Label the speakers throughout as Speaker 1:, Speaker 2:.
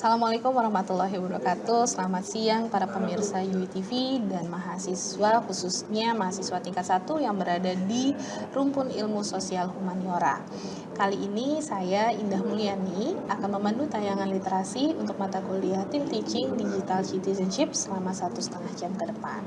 Speaker 1: Assalamualaikum warahmatullahi wabarakatuh. Selamat siang para pemirsa Yui TV dan mahasiswa, khususnya mahasiswa tingkat 1 yang berada di Rumpun Ilmu Sosial Humaniora. Kali ini saya, Indah Mulyani, akan memandu tayangan literasi untuk mata kuliah Team Teaching Digital Citizenship selama 1,5 jam ke depan.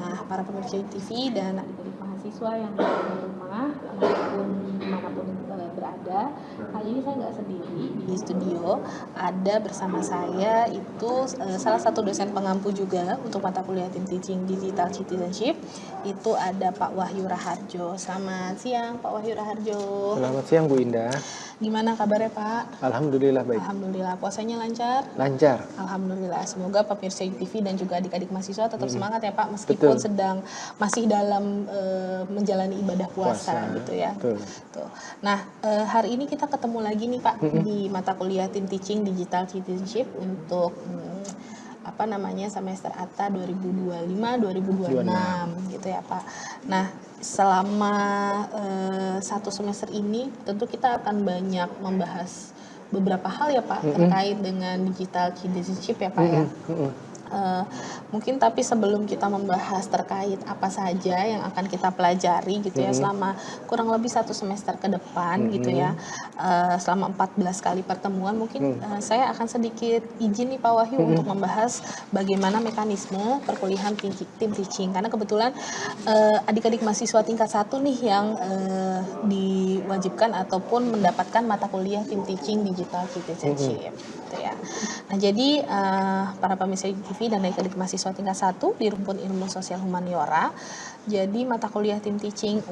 Speaker 1: Nah, para pemirsa Yui TV dan adik-adik mahasiswa yang ada di rumah maupun dimanapun berada, kali ini saya nggak sendiri di studio. Ada bersama saya itu salah satu dosen pengampu juga untuk mata kuliah Team Teaching Digital Citizenship. Itu ada Pak Wahyu Raharjo. Selamat siang Pak Wahyu Raharjo.
Speaker 2: Selamat siang Bu Indah.
Speaker 1: Gimana kabarnya Pak?
Speaker 2: Alhamdulillah baik.
Speaker 1: Alhamdulillah. Puasanya lancar?
Speaker 2: Lancar.
Speaker 1: Alhamdulillah. Semoga pemirsa TV dan juga adik-adik mahasiswa tetap semangat ya Pak, meskipun sedang masih dalam menjalani ibadah puasa gitu ya.
Speaker 2: Betul.
Speaker 1: Tuh. Nah, hari ini kita ketemu lagi nih Pak di mata kuliah Team Teaching Digital Citizenship untuk semester ATA 2025-2026 gitu ya Pak. Nah, selama satu semester ini tentu kita akan banyak membahas beberapa hal ya Pak terkait dengan digital citizenship ya Pak ya. Mungkin tapi sebelum kita membahas terkait apa saja yang akan kita pelajari gitu ya selama kurang lebih satu semester ke depan gitu ya, selama 14 kali pertemuan mungkin saya akan sedikit izin nih Pak Wahyu untuk membahas bagaimana mekanisme perkuliahan Team Teaching, karena kebetulan adik-adik mahasiswa tingkat 1 nih yang diwajibkan ataupun mendapatkan mata kuliah Team Teaching Digital Citizenship gitu ya. Nah, jadi para pemirsa TV dan adik-adik mahasiswa tingkat 1 di Rumpun Ilmu Sosial Humaniora. Jadi mata kuliah Team Teaching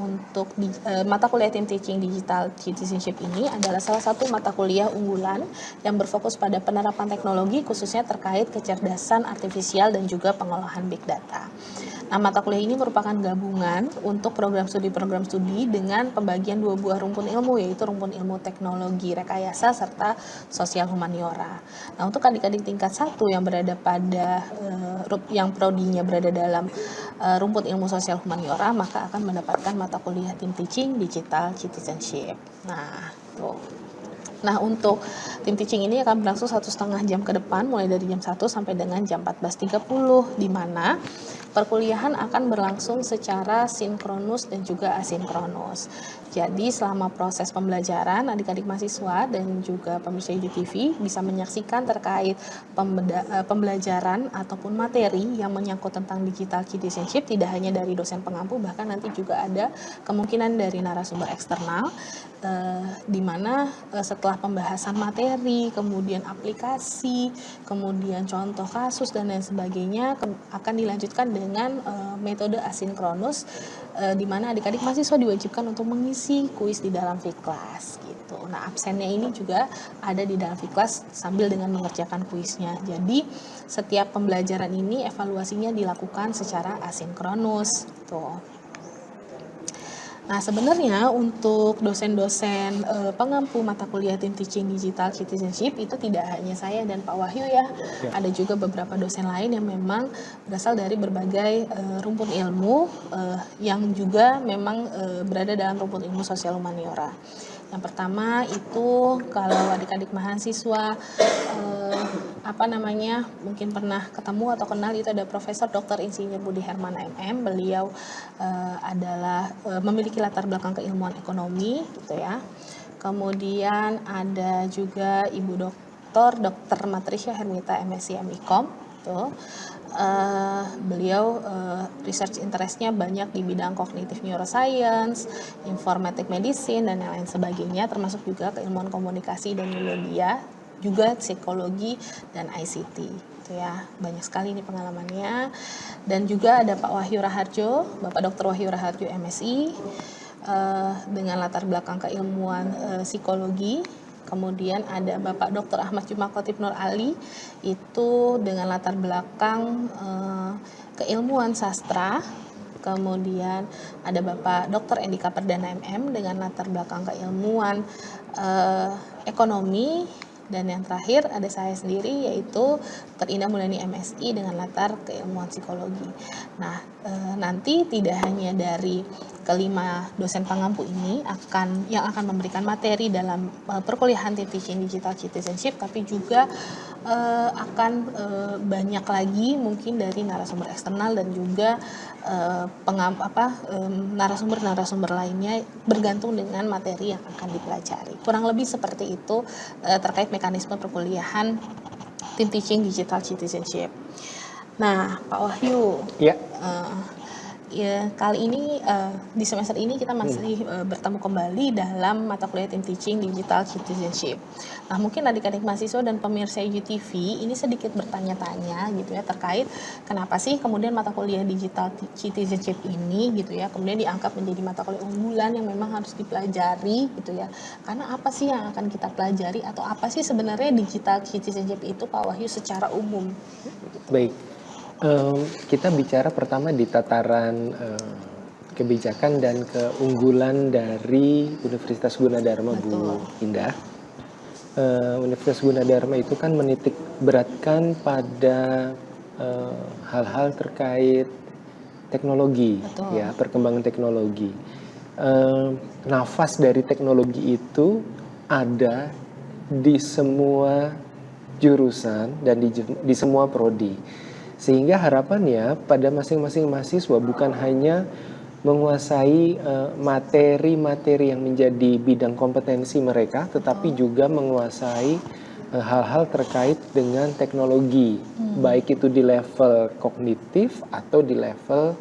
Speaker 1: mata kuliah Team Teaching Digital Citizenship ini adalah salah satu mata kuliah unggulan yang berfokus pada penerapan teknologi khususnya terkait kecerdasan artifisial dan juga pengolahan big data. Nah, mata kuliah ini merupakan gabungan untuk program studi dengan pembagian 2 buah rumpun ilmu, yaitu rumpun ilmu teknologi rekayasa serta sosial humaniora. Nah, untuk adik-adik tingkat 1 yang berada pada yang prodinya berada dalam rumpun ilmu sosial humaniora, maka akan mendapatkan mata kuliah Team Teaching Digital Citizenship. Nah, tuh. Nah, untuk Team Teaching ini akan berlangsung 1,5 jam ke depan, mulai dari jam 1 sampai dengan jam 14.30, di mana perkuliahan akan berlangsung secara sinkronus dan juga asinkronus. Jadi selama proses pembelajaran, adik-adik mahasiswa dan juga pemirsa TV bisa menyaksikan terkait pembelajaran ataupun materi yang menyangkut tentang digital citizenship, tidak hanya dari dosen pengampu, bahkan nanti juga ada kemungkinan dari narasumber eksternal, di mana setelah pembahasan materi, kemudian aplikasi, kemudian contoh kasus dan lain sebagainya akan dilanjutkan dengan metode asinkronus, di mana adik-adik mahasiswa diwajibkan untuk mengisi kuis di dalam Fiklas gitu. Nah, absennya ini juga ada di dalam Fiklas sambil dengan mengerjakan kuisnya. Jadi setiap pembelajaran ini evaluasinya dilakukan secara asinkronus tuh. Nah, sebenarnya untuk dosen-dosen pengampu mata kuliah Team Teaching Digital Citizenship itu tidak hanya saya dan Pak Wahyu ya. Ada juga beberapa dosen lain yang memang berasal dari berbagai rumpun ilmu yang juga memang berada dalam rumpun ilmu sosial humaniora. Yang pertama itu kalau adik-adik mahasiswa mungkin pernah ketemu atau kenal, itu ada Profesor Dr. Insinyur Budi Hermana MM. Beliau adalah memiliki latar belakang keilmuan ekonomi gitu ya. Kemudian ada juga Ibu Dr. Matrisya Hermita MSc MIKOM tuh. Beliau research interestnya banyak di bidang kognitif neuroscience, informatic medicine dan yang lain sebagainya, termasuk juga keilmuan komunikasi dan media, juga psikologi dan ICT gitu ya. Banyak sekali ini pengalamannya. Dan juga ada Pak Wahyu Raharjo, Bapak Dr. Wahyu Raharjo MSI dengan latar belakang keilmuan psikologi. Kemudian ada Bapak Dr. Ahmad Juma Khotib Nur Ali, itu dengan latar belakang keilmuan sastra. Kemudian ada Bapak Dr. Endika Perdana MM dengan latar belakang keilmuan ekonomi. Dan yang terakhir ada saya sendiri, yaitu Dr. Indah Mulyani MSI dengan latar keilmuan psikologi. Nah, nanti tidak hanya dari kelima dosen pengampu ini yang akan memberikan materi dalam perkuliahan teaching digital citizenship, tapi juga akan banyak lagi mungkin dari narasumber eksternal dan juga narasumber-narasumber lainnya, bergantung dengan materi yang akan dipelajari. Kurang lebih seperti itu terkait mekanisme perkuliahan tim teaching digital citizenship. Nah, Pak Wahyu,
Speaker 2: Ya.
Speaker 1: ya, kali ini di semester ini kita masih bertemu kembali dalam mata kuliah tim teaching digital citizenship. Nah, mungkin adik-adik mahasiswa dan pemirsa IGTV ini sedikit bertanya-tanya gitu ya, terkait kenapa sih kemudian mata kuliah digital citizenship ini gitu ya kemudian dianggap menjadi mata kuliah unggulan yang memang harus dipelajari gitu ya. Karena apa sih yang akan kita pelajari, atau apa sih sebenarnya digital citizenship itu, Pak Wahyu, secara umum?
Speaker 2: Baik. Kita bicara pertama di tataran kebijakan dan keunggulan dari Universitas Gunadarma.
Speaker 1: Betul.
Speaker 2: Bu Indah. Universitas Gunadarma itu kan menitik beratkan pada hal-hal terkait teknologi.
Speaker 1: Betul.
Speaker 2: Ya, perkembangan teknologi. Nafas dari teknologi itu ada di semua jurusan dan di semua prodi. Sehingga harapannya pada masing-masing mahasiswa bukan hanya menguasai materi-materi yang menjadi bidang kompetensi mereka, tetapi juga menguasai hal-hal terkait dengan teknologi, baik itu di level kognitif atau di level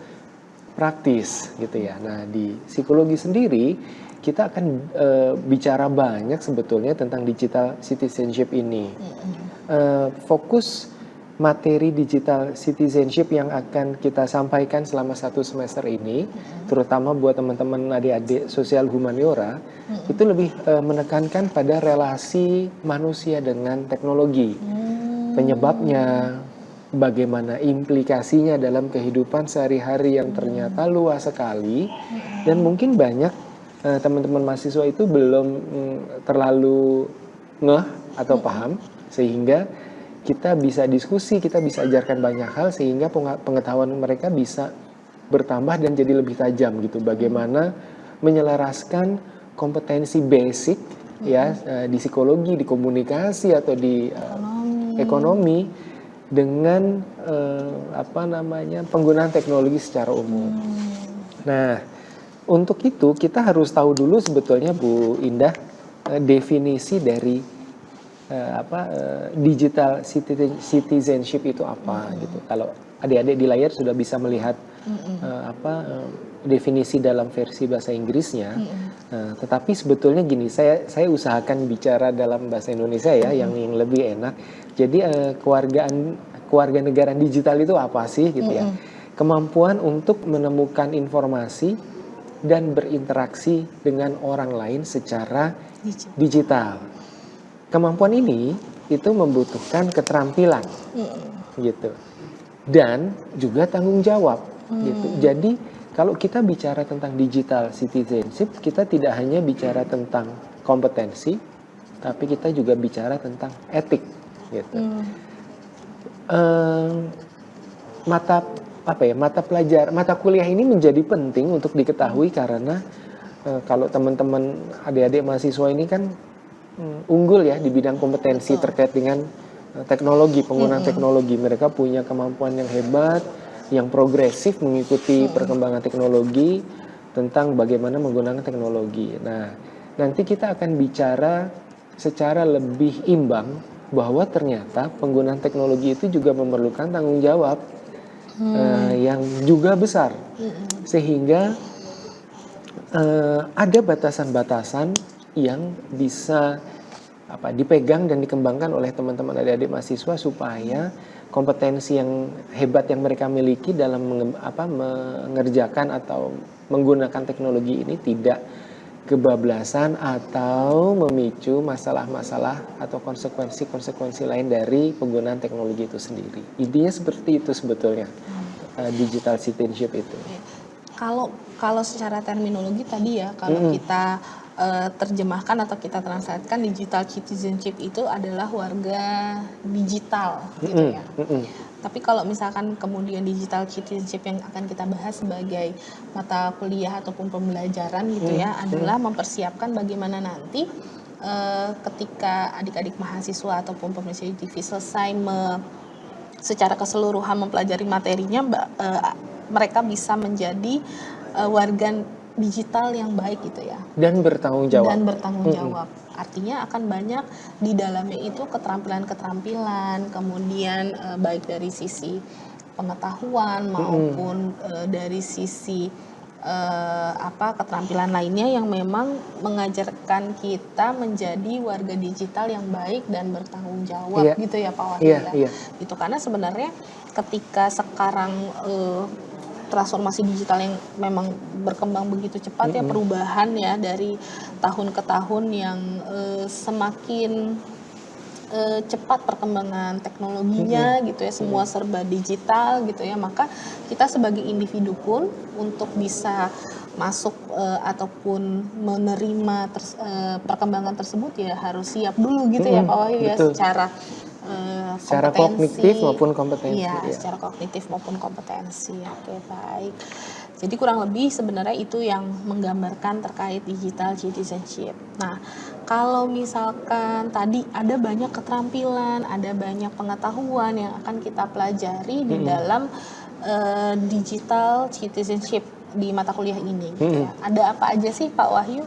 Speaker 2: praktis gitu ya. Nah, di psikologi sendiri kita akan bicara banyak sebetulnya tentang digital citizenship ini. Fokus materi digital citizenship yang akan kita sampaikan selama 1 semester ini, terutama buat teman-teman adik-adik sosial humaniora, itu lebih menekankan pada relasi manusia dengan teknologi. Penyebabnya, bagaimana implikasinya dalam kehidupan sehari-hari yang ternyata luas sekali, dan mungkin banyak teman-teman mahasiswa itu belum terlalu ngeh atau paham, sehingga kita bisa diskusi, kita bisa ajarkan banyak hal sehingga pengetahuan mereka bisa bertambah dan jadi lebih tajam gitu. Bagaimana menyelaraskan kompetensi basic ya di psikologi, di komunikasi atau di ekonomi dengan penggunaan teknologi secara umum. Nah, untuk itu kita harus tahu dulu sebetulnya Bu Indah definisi dari digital citizenship itu apa gitu. Kalau adik-adik di layar sudah bisa melihat definisi dalam versi bahasa Inggrisnya, tetapi sebetulnya gini, saya usahakan bicara dalam bahasa Indonesia ya, yang lebih enak. Jadi keluarga negara digital itu apa sih gitu ya? Kemampuan untuk menemukan informasi dan berinteraksi dengan orang lain secara digital. Kemampuan ini itu membutuhkan keterampilan, gitu, dan juga tanggung jawab, gitu. Jadi kalau kita bicara tentang digital citizenship, kita tidak hanya bicara tentang kompetensi, tapi kita juga bicara tentang etik, gitu. Mata kuliah ini menjadi penting untuk diketahui karena kalau teman-teman adik-adik mahasiswa ini kan unggul ya di bidang kompetensi terkait dengan teknologi, penggunaan teknologi. Mereka punya kemampuan yang hebat, yang progresif mengikuti perkembangan teknologi, tentang bagaimana menggunakan teknologi. Nah, nanti kita akan bicara secara lebih imbang bahwa ternyata penggunaan teknologi itu juga memerlukan tanggung jawab yang juga besar, sehingga ada batasan-batasan yang bisa dipegang dan dikembangkan oleh teman-teman adik-adik mahasiswa supaya kompetensi yang hebat yang mereka miliki dalam mengerjakan atau menggunakan teknologi ini tidak kebablasan atau memicu masalah-masalah atau konsekuensi-konsekuensi lain dari penggunaan teknologi itu sendiri. Intinya seperti itu sebetulnya digital citizenship itu.
Speaker 1: Kalau secara terminologi tadi ya, kalau kita terjemahkan atau kita translatekan digital citizenship itu adalah warga digital gitu ya. Tapi kalau misalkan kemudian digital citizenship yang akan kita bahas sebagai mata kuliah ataupun pembelajaran gitu ya adalah mempersiapkan bagaimana nanti ketika adik-adik mahasiswa ataupun pemirsa TV selesai secara keseluruhan mempelajari materinya, mereka bisa menjadi warga digital yang baik gitu ya.
Speaker 2: Dan bertanggung jawab.
Speaker 1: Artinya akan banyak di dalamnya itu keterampilan-keterampilan, kemudian baik dari sisi pengetahuan maupun dari sisi keterampilan lainnya yang memang mengajarkan kita menjadi warga digital yang baik dan bertanggung jawab gitu ya Pak Wahyu. Itu karena sebenarnya ketika sekarang transformasi digital yang memang berkembang begitu cepat ya, perubahan ya dari tahun ke tahun yang semakin cepat perkembangan teknologinya gitu ya, semua serba digital gitu ya, maka kita sebagai individu pun untuk bisa masuk ataupun menerima perkembangan tersebut ya harus siap dulu gitu ya Pak Wahyu ya, secara
Speaker 2: kognitif maupun kompetensi.
Speaker 1: Iya, secara kognitif maupun kompetensi. Oke, baik. Jadi kurang lebih sebenarnya itu yang menggambarkan terkait digital citizenship. Nah, kalau misalkan tadi ada banyak keterampilan, ada banyak pengetahuan yang akan kita pelajari di dalam digital citizenship di mata kuliah ini. Gitu ya. Ada apa aja sih Pak Wahyu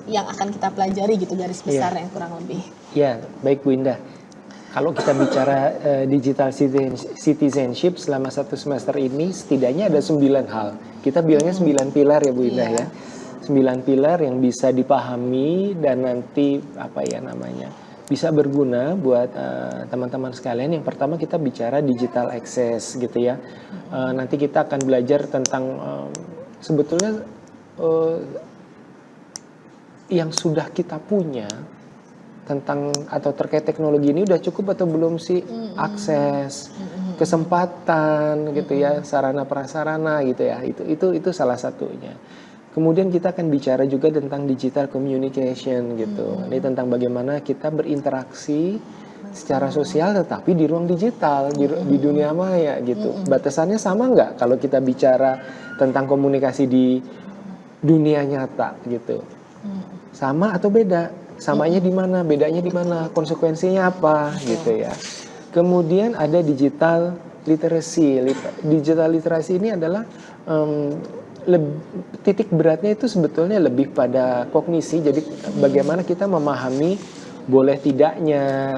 Speaker 1: yang akan kita pelajari gitu garis besar yang kurang lebih?
Speaker 2: Ya, baik Bu Indah. Kalau kita bicara digital citizenship selama satu semester ini setidaknya ada 9 hal. Kita bilangnya 9 pilar ya Bu Indah ya. 9 pilar yang bisa dipahami dan nanti bisa berguna buat teman-teman sekalian. Yang pertama kita bicara digital access gitu ya. Nanti kita akan belajar tentang sebetulnya yang sudah kita punya tentang atau terkait teknologi ini udah cukup atau belum sih akses, kesempatan gitu ya, sarana prasarana gitu ya. Itu salah satunya. Kemudian kita akan bicara juga tentang digital communication gitu. Ini tentang bagaimana kita berinteraksi secara sosial tetapi di ruang digital, di dunia maya gitu. Batasannya sama nggak kalau kita bicara tentang komunikasi di dunia nyata gitu? Sama atau beda? Samanya di mana, bedanya di mana, konsekuensinya apa gitu ya. Kemudian ada digital literacy. Digital literacy ini adalah titik beratnya itu sebetulnya lebih pada kognisi. Jadi bagaimana kita memahami boleh tidaknya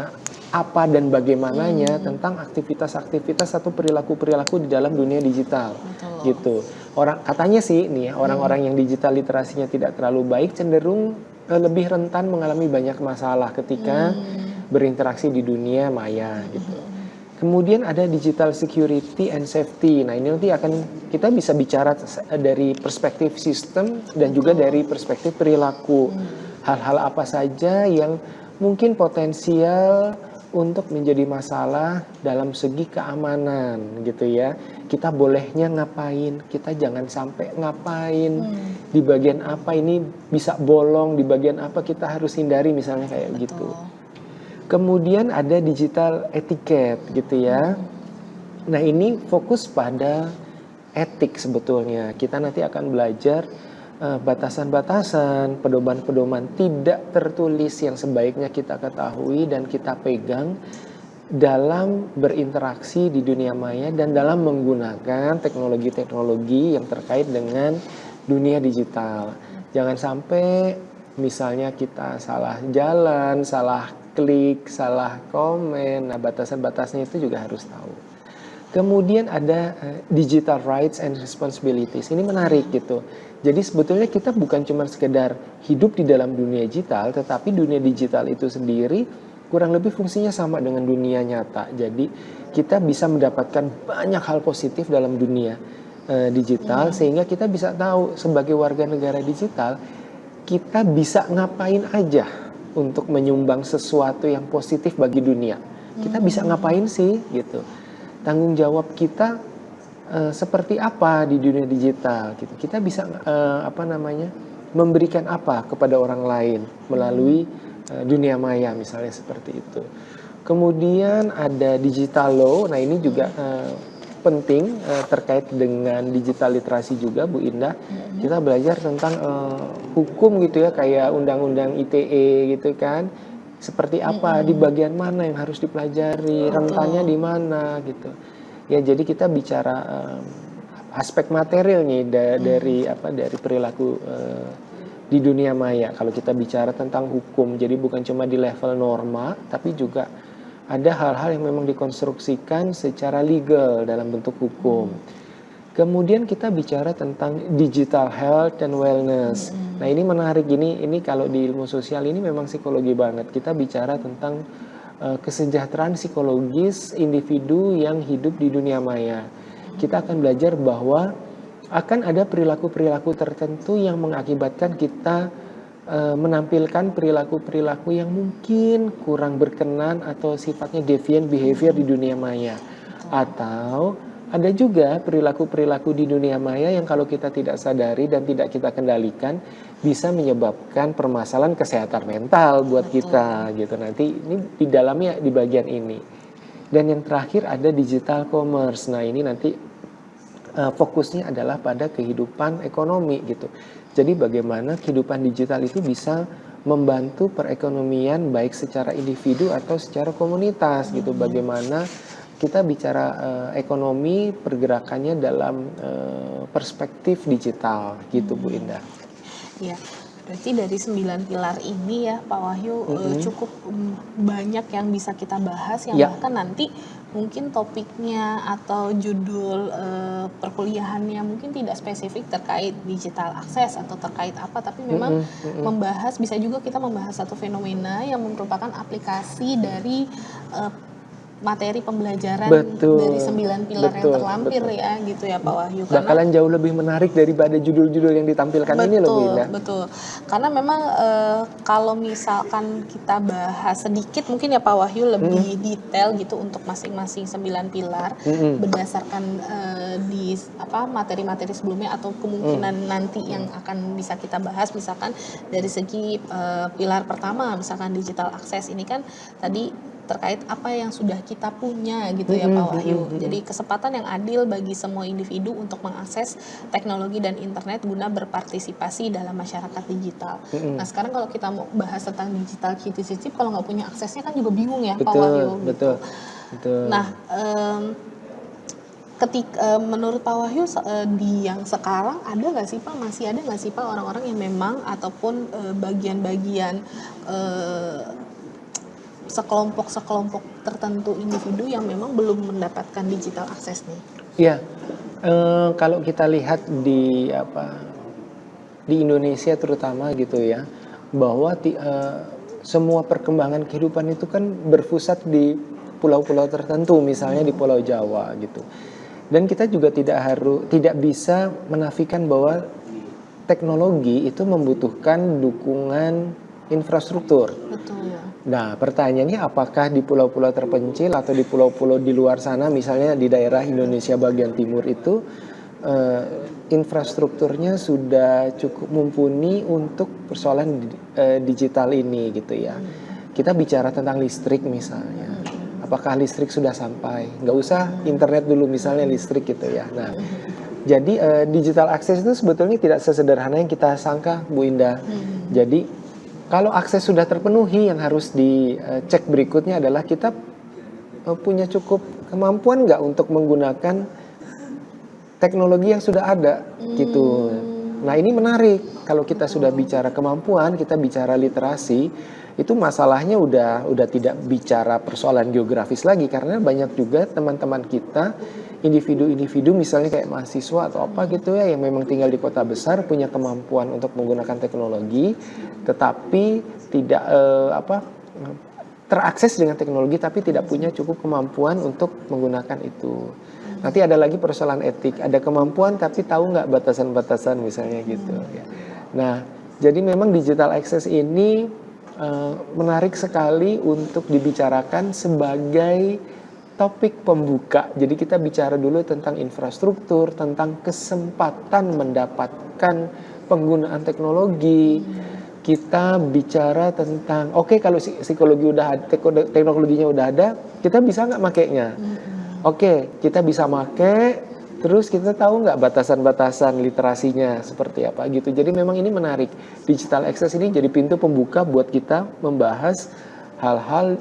Speaker 2: apa dan bagaimananya tentang aktivitas-aktivitas atau perilaku-perilaku di dalam dunia digital. Gitu. Katanya sih nih ya, orang-orang yang digital literasinya tidak terlalu baik cenderung lebih rentan mengalami banyak masalah ketika berinteraksi di dunia maya gitu. Kemudian ada digital security and safety. Nah, ini nanti kita bisa bicara dari perspektif sistem dan juga dari perspektif perilaku. Hal-hal apa saja yang mungkin potensial untuk menjadi masalah dalam segi keamanan gitu ya. Kita bolehnya ngapain, kita jangan sampai ngapain, di bagian apa ini bisa bolong, di bagian apa kita harus hindari misalnya kayak gitu. Kemudian ada digital etiquette gitu ya. Nah, ini fokus pada etik sebetulnya. Kita nanti akan belajar batasan-batasan, pedoman-pedoman tidak tertulis yang sebaiknya kita ketahui dan kita pegang dalam berinteraksi di dunia maya dan dalam menggunakan teknologi-teknologi yang terkait dengan dunia digital. Jangan sampai misalnya kita salah jalan, salah klik, salah komen. Nah, batasan-batasnya itu juga harus tahu. Kemudian ada digital rights and responsibilities. Ini menarik gitu. Jadi sebetulnya kita bukan cuma sekedar hidup di dalam dunia digital, tetapi dunia digital itu sendiri kurang lebih fungsinya sama dengan dunia nyata. Jadi kita bisa mendapatkan banyak hal positif dalam dunia digital, sehingga kita bisa tahu sebagai warga negara digital, kita bisa ngapain aja untuk menyumbang sesuatu yang positif bagi dunia. Kita bisa ngapain sih gitu. Tanggung jawab kita seperti apa di dunia digital gitu. Kita bisa memberikan apa kepada orang lain melalui dunia maya misalnya seperti itu. Kemudian ada digital law. Nah ini juga penting terkait dengan digital literasi juga Bu Indah. Kita belajar tentang hukum gitu ya, kayak undang-undang ITE gitu kan. Seperti apa, di bagian mana yang harus dipelajari, rentannya di mana gitu. Ya jadi kita bicara aspek material nih dari perilaku di dunia maya. Kalau kita bicara tentang hukum, jadi bukan cuma di level norma, tapi juga ada hal-hal yang memang dikonstruksikan secara legal dalam bentuk hukum. Kemudian kita bicara tentang digital health and wellness. Nah ini menarik, ini kalau di ilmu sosial ini memang psikologi banget. Kita bicara tentang kesejahteraan psikologis individu yang hidup di dunia maya. Kita akan belajar bahwa akan ada perilaku-perilaku tertentu yang mengakibatkan kita menampilkan perilaku-perilaku yang mungkin kurang berkenan atau sifatnya deviant behavior di dunia maya. Atau ada juga perilaku-perilaku di dunia maya yang kalau kita tidak sadari dan tidak kita kendalikan bisa menyebabkan permasalahan kesehatan mental buat kita gitu. Nanti ini di dalamnya di bagian ini. Dan yang terakhir ada digital commerce. Nah ini nanti fokusnya adalah pada kehidupan ekonomi gitu. Jadi bagaimana kehidupan digital itu bisa membantu perekonomian baik secara individu atau secara komunitas gitu. Bagaimana kita bicara ekonomi pergerakannya dalam perspektif digital gitu Bu Indah.
Speaker 1: Ya, berarti dari 9 pilar ini ya Pak Wahyu cukup banyak yang bisa kita bahas yang bahkan nanti mungkin topiknya atau judul perkuliahannya mungkin tidak spesifik terkait digital akses atau terkait apa, tapi memang membahas, bisa juga kita membahas satu fenomena yang merupakan aplikasi dari materi pembelajaran dari 9 pilar yang terlampir ya gitu ya Pak Wahyu.
Speaker 2: Bakalan jauh lebih menarik daripada judul-judul yang ditampilkan ini loh Bu Indah.
Speaker 1: Betul, karena memang kalau misalkan kita bahas sedikit mungkin ya Pak Wahyu lebih detail gitu untuk masing-masing 9 pilar berdasarkan di materi-materi sebelumnya atau kemungkinan nanti yang akan bisa kita bahas, misalkan dari segi pilar pertama misalkan digital akses ini kan tadi terkait apa yang sudah kita punya gitu ya Pak Wahyu. Jadi kesempatan yang adil bagi semua individu untuk mengakses teknologi dan internet guna berpartisipasi dalam masyarakat digital. Nah sekarang kalau kita mau bahas tentang digital citizenship, kalau nggak punya aksesnya kan juga bingung ya Pak Wahyu.
Speaker 2: Betul.
Speaker 1: Nah menurut Pak Wahyu di yang sekarang ada nggak sih Pak, masih ada nggak sih Pak orang-orang yang memang ataupun bagian-bagian sekelompok tertentu individu yang memang belum mendapatkan digital akses nih?
Speaker 2: Iya, kalau kita lihat di Indonesia terutama gitu ya, bahwa semua perkembangan kehidupan itu kan berpusat di pulau-pulau tertentu, misalnya di Pulau Jawa gitu. Dan kita juga tidak bisa menafikan bahwa teknologi itu membutuhkan dukungan infrastruktur.
Speaker 1: Betul.
Speaker 2: Nah, pertanyaannya apakah di pulau-pulau terpencil atau di pulau-pulau di luar sana, misalnya di daerah Indonesia bagian timur itu infrastrukturnya sudah cukup mumpuni untuk persoalan digital ini gitu ya. Kita bicara tentang listrik misalnya. Apakah listrik sudah sampai? Nggak usah internet dulu, misalnya listrik gitu ya. Nah, jadi digital access itu sebetulnya tidak sesederhana yang kita sangka Bu Indah. Jadi kalau akses sudah terpenuhi, yang harus dicek berikutnya adalah kita punya cukup kemampuan nggak untuk menggunakan teknologi yang sudah ada gitu. Nah ini menarik, kalau kita sudah bicara kemampuan, kita bicara literasi, itu masalahnya udah tidak bicara persoalan geografis lagi, karena banyak juga teman-teman kita, individu-individu misalnya kayak mahasiswa atau apa gitu ya, yang memang tinggal di kota besar, punya kemampuan untuk menggunakan teknologi, tetapi tidak terakses dengan teknologi, tapi tidak punya cukup kemampuan untuk menggunakan itu. Nanti ada lagi persoalan etik, ada kemampuan tapi tahu nggak batasan-batasan misalnya gitu ya. Nah, jadi memang digital access ini menarik sekali untuk dibicarakan sebagai topik pembuka. Jadi kita bicara dulu tentang infrastruktur, tentang kesempatan mendapatkan penggunaan teknologi. Kita bicara tentang, oke, kalau psikologi udah ada, teknologinya udah ada, kita bisa nggak makainya? Oke, kita bisa make, terus kita tahu nggak batasan-batasan literasinya seperti apa gitu. Jadi memang ini menarik. Digital access ini jadi pintu pembuka buat kita membahas hal-hal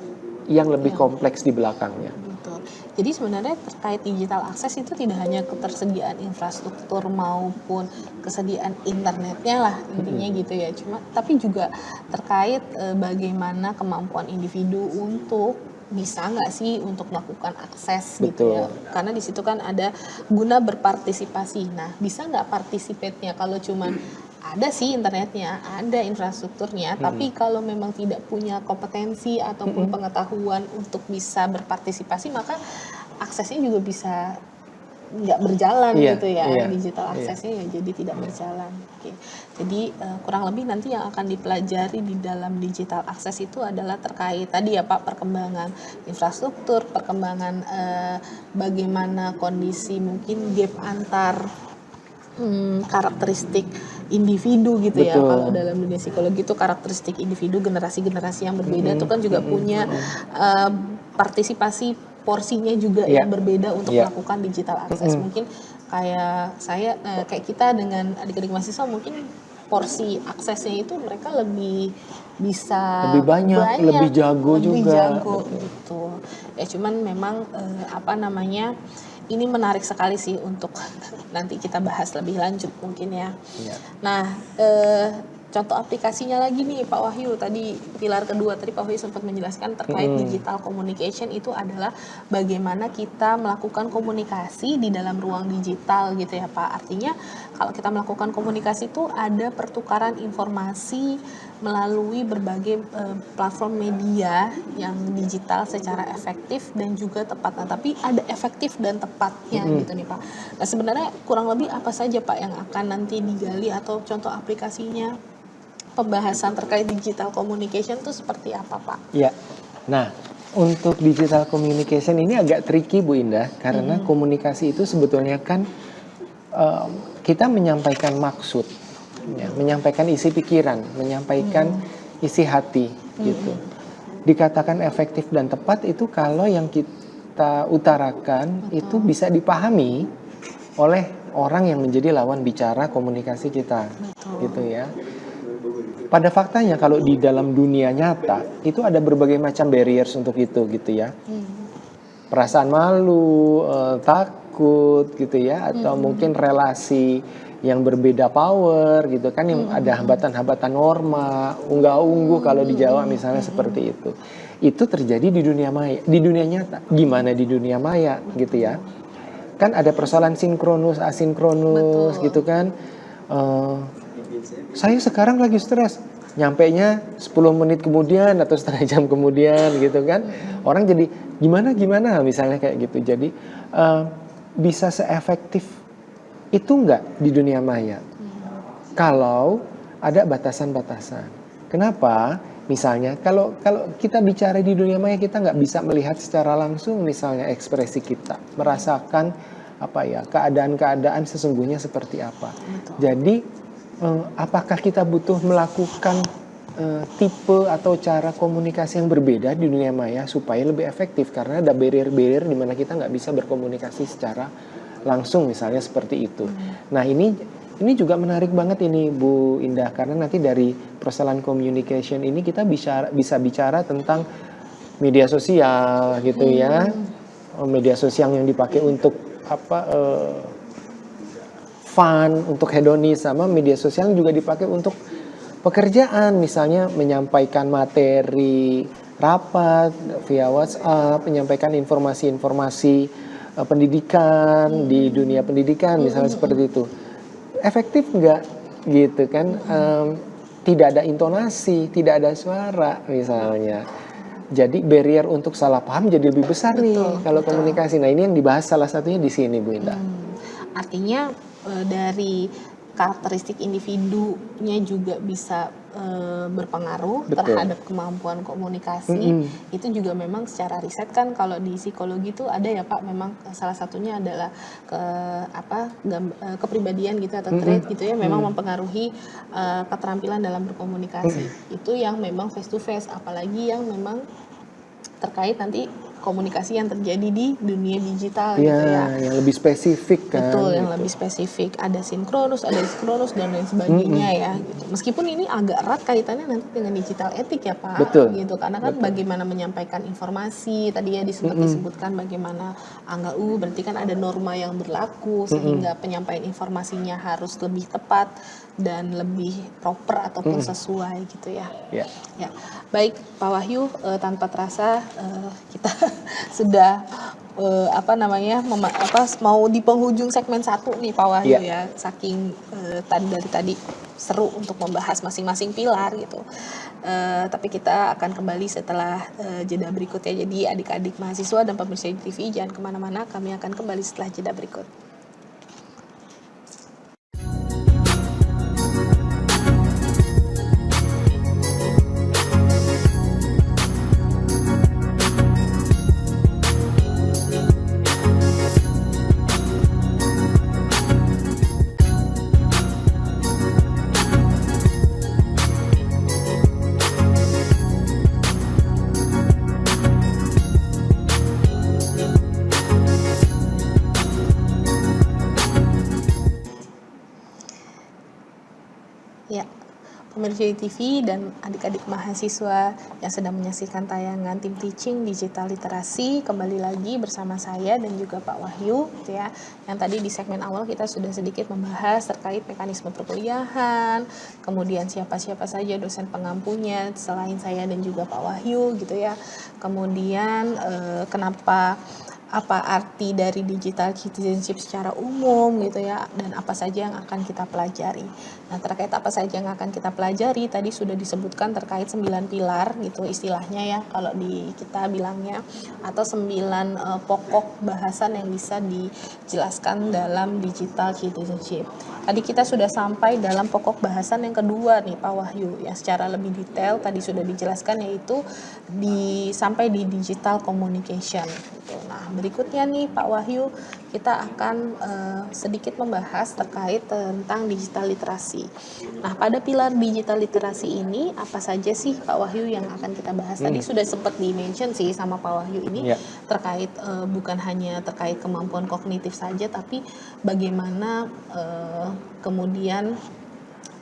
Speaker 2: yang lebih kompleks di belakangnya.
Speaker 1: Betul. Jadi sebenarnya terkait digital akses itu tidak hanya ketersediaan infrastruktur maupun kesediaan internetnya lah intinya gitu ya. Cuma tapi juga terkait bagaimana kemampuan individu untuk bisa nggak sih untuk melakukan akses gitu ya. Karena di situ kan ada guna berpartisipasi. Nah, bisa nggak participate-nya kalau cuman ada sih internetnya, ada infrastrukturnya, tapi kalau memang tidak punya kompetensi ataupun pengetahuan untuk bisa berpartisipasi, maka aksesnya juga bisa nggak berjalan gitu ya, digital aksesnya ya jadi tidak berjalan. Oke. Jadi kurang lebih nanti yang akan dipelajari di dalam digital akses itu adalah terkait tadi ya Pak, perkembangan infrastruktur, perkembangan bagaimana kondisi mungkin gap antar karakteristik individu gitu ya. Kalau dalam dunia psikologi itu karakteristik individu, generasi-generasi yang berbeda itu kan juga punya partisipasi porsinya juga yang berbeda untuk melakukan digital akses. Mungkin kayak saya, kayak kita dengan adik-adik mahasiswa mungkin porsi aksesnya itu mereka lebih bisa
Speaker 2: lebih banyak, lebih jago
Speaker 1: gitu. Ya cuman memang ini menarik sekali sih untuk nanti kita bahas lebih lanjut mungkin ya. Nah, contoh aplikasinya lagi nih Pak Wahyu, tadi pilar kedua tadi Pak Wahyu sempat menjelaskan terkait digital communication itu adalah bagaimana kita melakukan komunikasi di dalam ruang digital gitu ya Pak. Artinya kalau kita melakukan komunikasi itu ada pertukaran informasi melalui berbagai platform media yang digital secara efektif dan juga tepat. Nah, tapi ada efektif dan tepatnya gitu nih Pak. Nah, sebenarnya kurang lebih apa saja Pak yang akan nanti digali atau contoh aplikasinya? Pembahasan terkait digital communication itu seperti apa Pak?
Speaker 2: Ya, nah untuk digital communication ini agak tricky Bu Indah, karena komunikasi itu sebetulnya kan kita menyampaikan maksud, ya, menyampaikan isi pikiran, menyampaikan isi hati gitu. Dikatakan efektif dan tepat itu kalau yang kita utarakan itu bisa dipahami oleh orang yang menjadi lawan bicara komunikasi kita, gitu ya. Pada faktanya kalau di dalam dunia nyata itu ada berbagai macam barriers untuk itu gitu ya. Perasaan malu, takut gitu ya, atau mungkin relasi yang berbeda power gitu kan, yang ada hambatan-hambatan norma, unggah-ungguh kalau di Jawa misalnya seperti itu. Itu terjadi di dunia maya, di dunia nyata. Gimana di dunia maya gitu ya. Kan ada persoalan sinkronus, asinkronus gitu kan. Saya sekarang lagi stres, nyampainya 10 menit kemudian atau setengah jam kemudian gitu kan. Orang jadi gimana misalnya kayak gitu. Jadi bisa seefektif itu enggak di dunia maya kalau ada batasan-batasan. Kenapa? Misalnya kalau kita bicara di dunia maya, kita nggak bisa melihat secara langsung misalnya ekspresi kita, merasakan keadaan-keadaan sesungguhnya seperti apa. Jadi apakah kita butuh melakukan tipe atau cara komunikasi yang berbeda di dunia maya supaya lebih efektif, karena ada barrier-barrier di mana kita nggak bisa berkomunikasi secara langsung misalnya seperti itu. Nah ini juga menarik banget ini Bu Indah, karena nanti dari persoalan communication ini kita bisa bicara tentang media sosial gitu ya, media sosial yang dipakai untuk fun, untuk hedonis, sama media sosial yang juga dipakai untuk pekerjaan, misalnya menyampaikan materi rapat via WhatsApp, menyampaikan informasi-informasi pendidikan di dunia pendidikan misalnya seperti itu. Efektif nggak gitu kan? Tidak ada intonasi, tidak ada suara misalnya. Jadi barrier untuk salah paham jadi lebih besar nih kalau komunikasi. Nah ini yang dibahas salah satunya di sini Bu Indah.
Speaker 1: Artinya dari karakteristik individunya juga bisa berpengaruh
Speaker 2: Betul.
Speaker 1: terhadap kemampuan komunikasi. Itu juga memang secara riset kan kalau di psikologi itu ada ya Pak, memang salah satunya adalah kepribadian gitu atau trait gitu ya, memang mempengaruhi keterampilan dalam berkomunikasi. Itu yang memang face to face, apalagi yang memang terkait nanti komunikasi yang terjadi di dunia digital gitu ya.
Speaker 2: Yang lebih spesifik kan.
Speaker 1: Betul, yang
Speaker 2: gitu.
Speaker 1: lebih spesifik. Ada sinkronus, ada diskronus dan lain sebagainya ya. Gitu. Meskipun ini agak erat kaitannya nanti dengan digital etik ya Pak.
Speaker 2: Betul.
Speaker 1: Gitu. Karena kan bagaimana menyampaikan informasi, tadi ya disebutkan bagaimana angka berarti kan ada norma yang berlaku sehingga penyampaian informasinya harus lebih tepat dan lebih proper ataupun sesuai gitu ya.
Speaker 2: Ya.
Speaker 1: Ya, baik Pak Wahyu, tanpa terasa kita sudah mau di penghujung segmen 1 nih Pak Wahyu ya. Saking dari tadi seru untuk membahas masing-masing pilar gitu. Tapi kita akan kembali setelah jeda berikut ya. Jadi adik-adik mahasiswa dan pemirsa TV jangan kemana-mana, kami akan kembali setelah jeda berikut. Pemirsa TV dan adik-adik mahasiswa yang sedang menyaksikan tayangan Tim Teaching Digital Literasi, kembali lagi bersama saya dan juga Pak Wahyu gitu ya. Yang tadi di segmen awal kita sudah sedikit membahas terkait mekanisme perkuliahan, kemudian siapa-siapa saja dosen pengampunya selain saya dan juga Pak Wahyu gitu ya. Kemudian apa arti dari digital citizenship secara umum gitu ya, dan apa saja yang akan kita pelajari. Nah, terkait apa saja yang akan kita pelajari tadi sudah disebutkan terkait 9 pilar gitu istilahnya ya kalau di kita bilangnya, atau 9 pokok bahasan yang bisa dijelaskan dalam digital citizenship. Tadi kita sudah sampai dalam pokok bahasan yang kedua nih Pak Wahyu yang secara lebih detail tadi sudah dijelaskan, yaitu sampai di digital communication gitu. Nah, berikutnya nih Pak Wahyu, kita akan sedikit membahas terkait tentang digital literasi. Nah, pada pilar digital literasi ini apa saja sih Pak Wahyu yang akan kita bahas? Tadi sudah sempat di-mention sih sama Pak Wahyu ini terkait bukan hanya terkait kemampuan kognitif saja, tapi bagaimana kemudian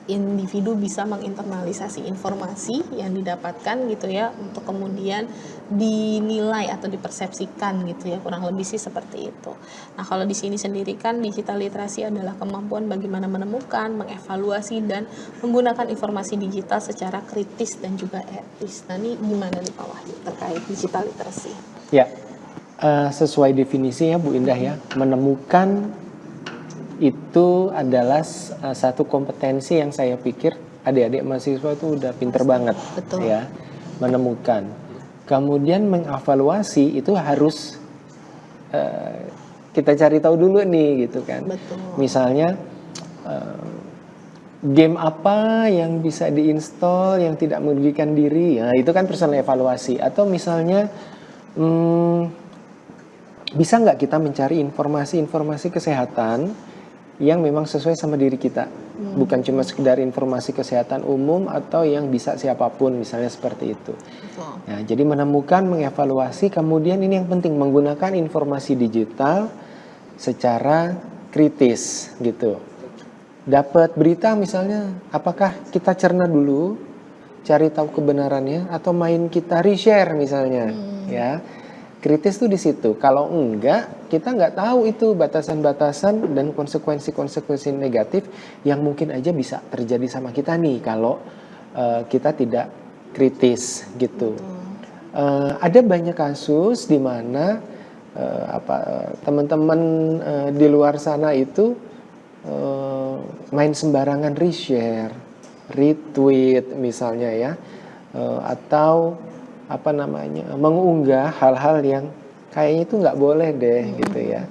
Speaker 1: individu bisa menginternalisasi informasi yang didapatkan gitu ya untuk kemudian dinilai atau dipersepsikan gitu ya, kurang lebih sih seperti itu. Nah, kalau di sini sendiri kan digital literasi adalah kemampuan bagaimana menemukan, mengevaluasi dan menggunakan informasi digital secara kritis dan juga etis. Nah, ini gimana nih Pak Wahyu terkait digital literasi?
Speaker 2: Ya, sesuai definisinya Bu Indah ya, menemukan itu adalah satu kompetensi yang saya pikir adik-adik mahasiswa itu udah pinter banget.
Speaker 1: Betul.
Speaker 2: Ya, menemukan. Kemudian mengevaluasi itu harus kita cari tahu dulu nih gitu kan.
Speaker 1: Betul.
Speaker 2: Misalnya game apa yang bisa diinstal yang tidak merugikan diri, ya itu kan personal evaluasi. Atau misalnya bisa nggak kita mencari informasi kesehatan yang memang sesuai sama diri kita, bukan cuma sekedar informasi kesehatan umum atau yang bisa siapapun, misalnya seperti itu. Nah, jadi menemukan, mengevaluasi, kemudian ini yang penting menggunakan informasi digital secara kritis gitu. Dapat berita misalnya, apakah kita cerna dulu, cari tahu kebenarannya, atau main kita reshare misalnya, ya. Kritis tuh di situ. Kalau enggak, kita nggak tahu itu batasan-batasan dan konsekuensi-konsekuensi negatif yang mungkin aja bisa terjadi sama kita nih kalau kita tidak kritis gitu. Ada banyak kasus di mana teman-teman di luar sana itu main sembarangan reshare, retweet misalnya ya, atau mengunggah hal-hal yang kayaknya itu nggak boleh deh gitu ya.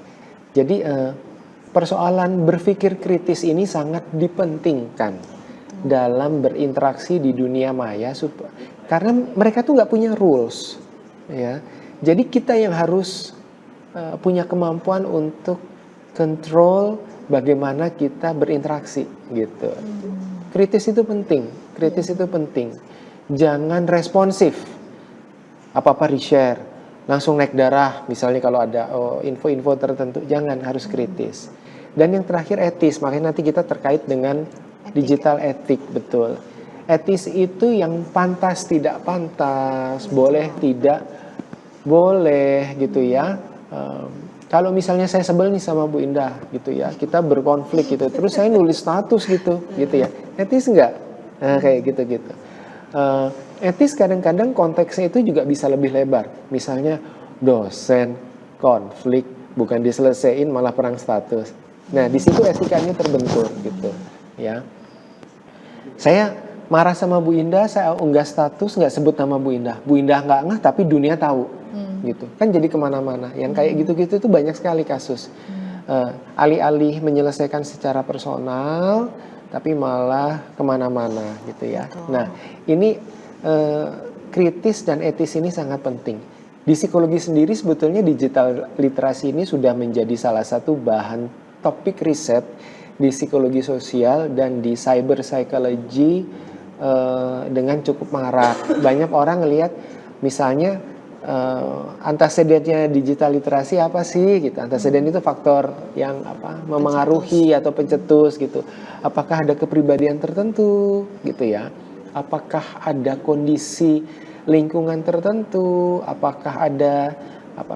Speaker 2: Jadi persoalan berpikir kritis ini sangat dipentingkan dalam berinteraksi di dunia maya, karena mereka tuh nggak punya rules, ya. Jadi kita yang harus punya kemampuan untuk kontrol bagaimana kita berinteraksi, gitu. Kritis itu penting, Jangan responsif, apa-apa di-share, langsung naik darah. Misalnya kalau ada info-info tertentu, jangan, harus kritis. Dan yang terakhir etis, makanya nanti kita terkait dengan digital etik, betul. Etis itu yang pantas tidak pantas, boleh tidak boleh, gitu ya. Kalau misalnya saya sebel nih sama Bu Indah, gitu ya, kita berkonflik gitu, terus saya nulis status gitu ya, etis nggak? Nah, kayak gitu. Etis kadang-kadang konteksnya itu juga bisa lebih lebar. Misalnya dosen konflik bukan diselesaikan malah perang status. Nah, di situ etikanya terbentur gitu, ya. Saya marah sama Bu Indah, saya unggah status nggak sebut nama Bu Indah. Bu Indah nggak ngeh tapi dunia tahu, gitu. Kan jadi kemana-mana. Yang kayak gitu-gitu itu banyak sekali kasus. Alih-alih menyelesaikan secara personal, tapi malah kemana-mana, gitu ya.
Speaker 1: Betul.
Speaker 2: Nah, ini kritis dan etis ini sangat penting. Di psikologi sendiri sebetulnya digital literasi ini sudah menjadi salah satu bahan topik riset di psikologi sosial dan di cyber psychology dengan cukup marak. Banyak orang ngelihat misalnya antecedennya digital literasi apa sih gitu. Antecedent itu faktor yang memengaruhi atau pencetus gitu. Apakah ada kepribadian tertentu gitu ya? Apakah ada kondisi lingkungan tertentu? Apakah ada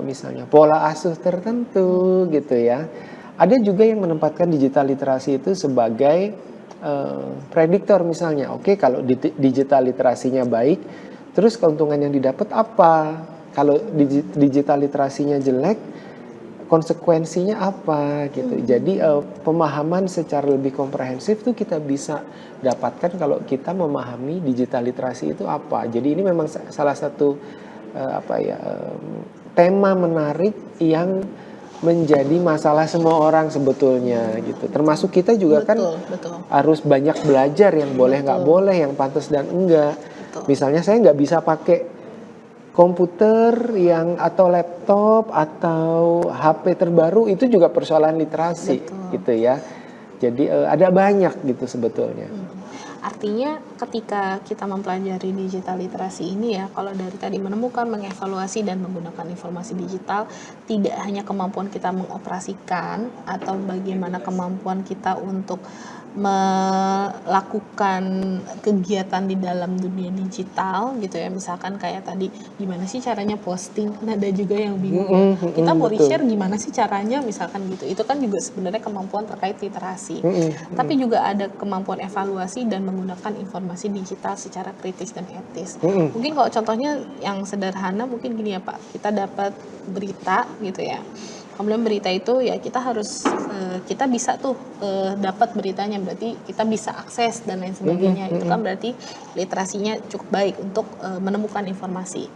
Speaker 2: misalnya pola asuh tertentu gitu ya? Ada juga yang menempatkan digital literasi itu sebagai prediktor misalnya. Oke, kalau digital literasinya baik, terus keuntungan yang didapat apa? Kalau digital literasinya jelek, konsekuensinya apa gitu. Jadi pemahaman secara lebih komprehensif tuh kita bisa dapatkan kalau kita memahami digital literasi itu apa. Jadi ini memang salah satu tema menarik yang menjadi masalah semua orang sebetulnya gitu. Termasuk kita juga betul. Harus banyak belajar yang boleh nggak boleh, yang pantas dan enggak. Betul. Misalnya saya nggak bisa pakai komputer atau laptop atau HP terbaru, itu juga persoalan literasi. Betul. Gitu ya. Jadi ada banyak gitu sebetulnya.
Speaker 1: Artinya ketika kita mempelajari digital literasi ini ya, kalau dari tadi menemukan, mengevaluasi dan menggunakan informasi digital, tidak hanya kemampuan kita mengoperasikan atau bagaimana kemampuan kita untuk melakukan kegiatan di dalam dunia digital gitu ya, misalkan kayak tadi gimana sih caranya posting, kan ada juga yang bingung kita mau share gimana sih caranya misalkan gitu, itu kan juga sebenarnya kemampuan terkait literasi. Tapi juga ada kemampuan evaluasi dan menggunakan informasi digital secara kritis dan etis. Mungkin kalau contohnya yang sederhana mungkin gini ya Pak, kita dapat berita gitu ya. Kemudian berita itu ya kita harus kita bisa tuh dapat beritanya, berarti kita bisa akses dan lain sebagainya. Itu kan berarti literasinya cukup baik untuk menemukan informasi.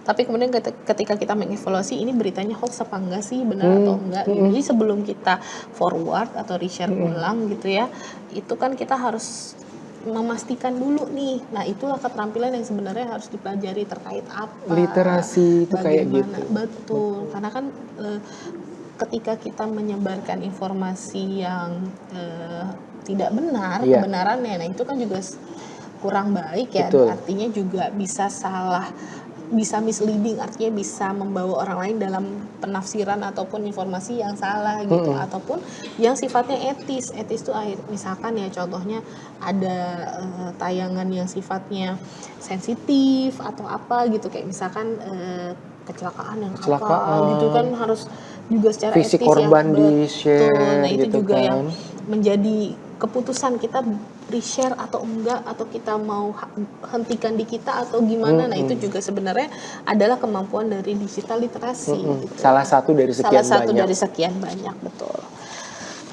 Speaker 1: Tapi kemudian ketika kita mengevaluasi ini beritanya hoax apa enggak sih, benar atau enggak. Jadi sebelum kita forward atau reshare ulang gitu ya, itu kan kita harus memastikan dulu nih. Nah, itulah keterampilan yang sebenarnya harus dipelajari terkait apa.
Speaker 2: Literasi itu kayak gitu.
Speaker 1: Betul. Karena kan ketika kita menyebarkan informasi yang tidak benar, kebenarannya, nah itu kan juga kurang baik ya. Artinya juga bisa salah, bisa misleading, artinya bisa membawa orang lain dalam penafsiran ataupun informasi yang salah gitu, ataupun yang sifatnya etis. Etis itu misalkan ya contohnya ada tayangan yang sifatnya sensitif atau apa gitu, kayak misalkan kecelakaan apa gitu kan harus juga secara
Speaker 2: fisik
Speaker 1: etis
Speaker 2: korban
Speaker 1: ya,
Speaker 2: di-share.
Speaker 1: Nah itu
Speaker 2: gitu
Speaker 1: juga
Speaker 2: kan.
Speaker 1: yang menjadi keputusan kita reshare atau enggak, atau kita mau hentikan di kita atau gimana. Nah itu juga sebenarnya adalah kemampuan dari digital literasi gitu.
Speaker 2: Salah satu dari
Speaker 1: sekian banyak, betul.